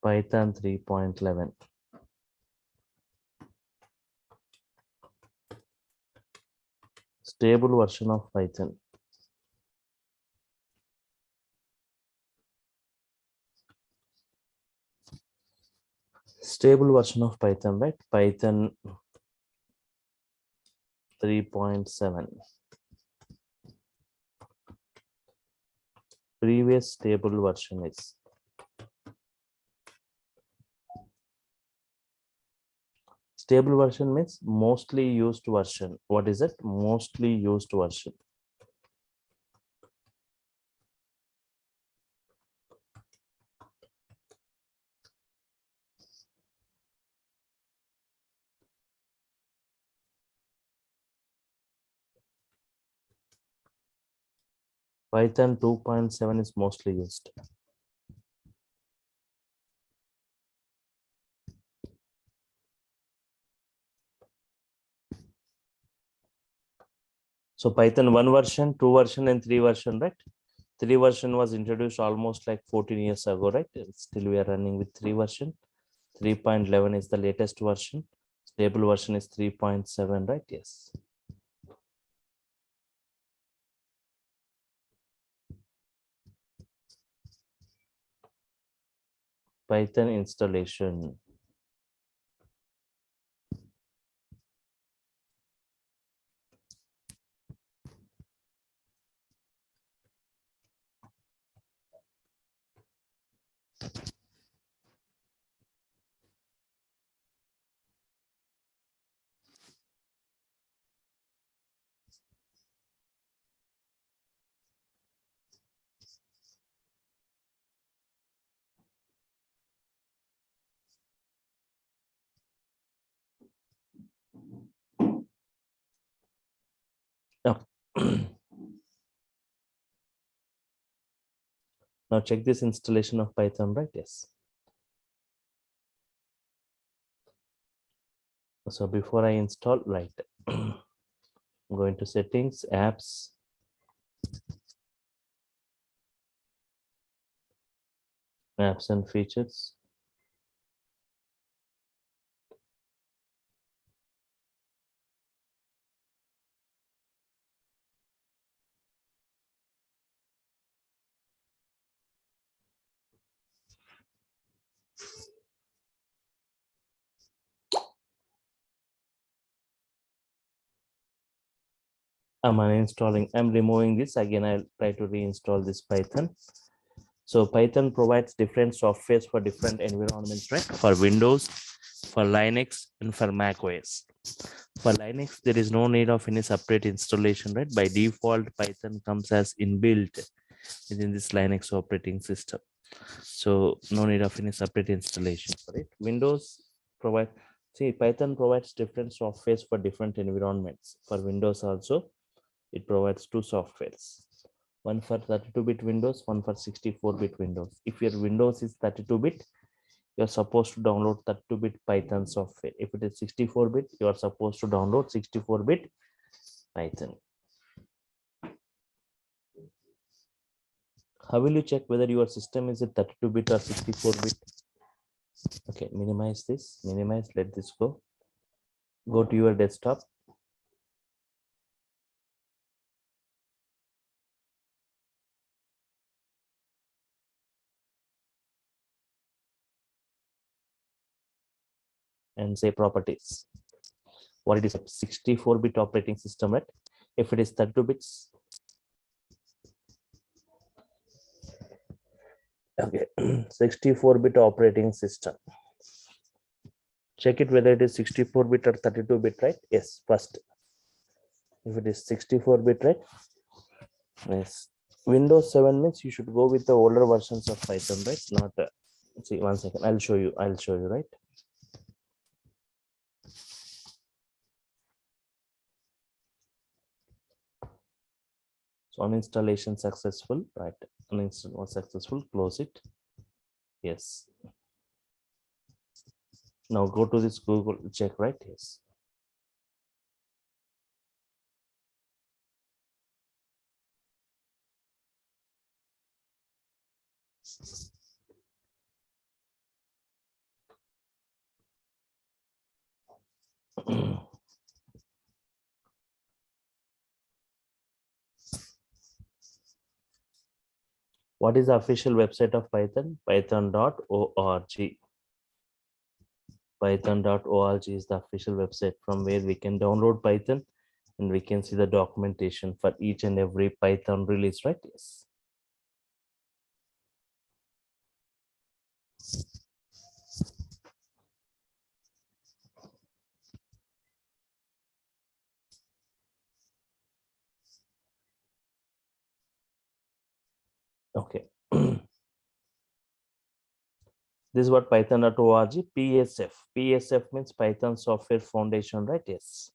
Python 3.11. Stable version of Python. Stable version of Python, right? Python 3.7. Previous stable version is stable version means mostly used version. What is it? Mostly used version. Python 2.7 is mostly used. So Python 1 version, 2 version, and 3 version, right? 3 version was introduced almost like 14 years ago, right? Still we are running with 3 version. 3.11 is the latest version. Stable version is 3.7, right? Yes. Python installation. Now check this installation of Python, right? Yes. So before I install, right, I'm going to settings, apps, apps and features. I'm uninstalling, I'm removing this again. I'll try to reinstall this Python. So Python provides different softwares for different environments, right? For Windows, for Linux, and for Mac OS. For Linux, there is no need of any separate installation, right? By default, Python comes as inbuilt within this Linux operating system. So no need of any separate installation for it. Windows provide, see, Python provides different softwares for different environments. For Windows also, it provides two softwares. One for 32-bit Windows, one for 64-bit Windows. If your Windows is 32-bit, you're supposed to download 32-bit Python software. If it is 64-bit, you are supposed to download 64-bit Python. How will you check whether your system is a 32-bit or 64-bit? Okay, minimize this, minimize, let this go. Go to your desktop. And say properties. What it is, 64-bit operating system, right? If it is 32 bits, okay, 64-bit operating system. Check it whether it is 64-bit or 32-bit, right? Yes, first. If it is 64-bit, right? Yes. Windows 7 means you should go with the older versions of Python, right? Not, see, 1 second, I'll show you, right? So uninstallation successful, right? Uninstall was successful, close it. Yes. Now go to this Google, check, right? Yes. What is the official website of Python? Python.org. Python.org is the official website from where we can download Python and we can see the documentation for each and every Python release, right? Yes. Okay. This is what Python.org, PSF. PSF means Python Software Foundation, right? Yes.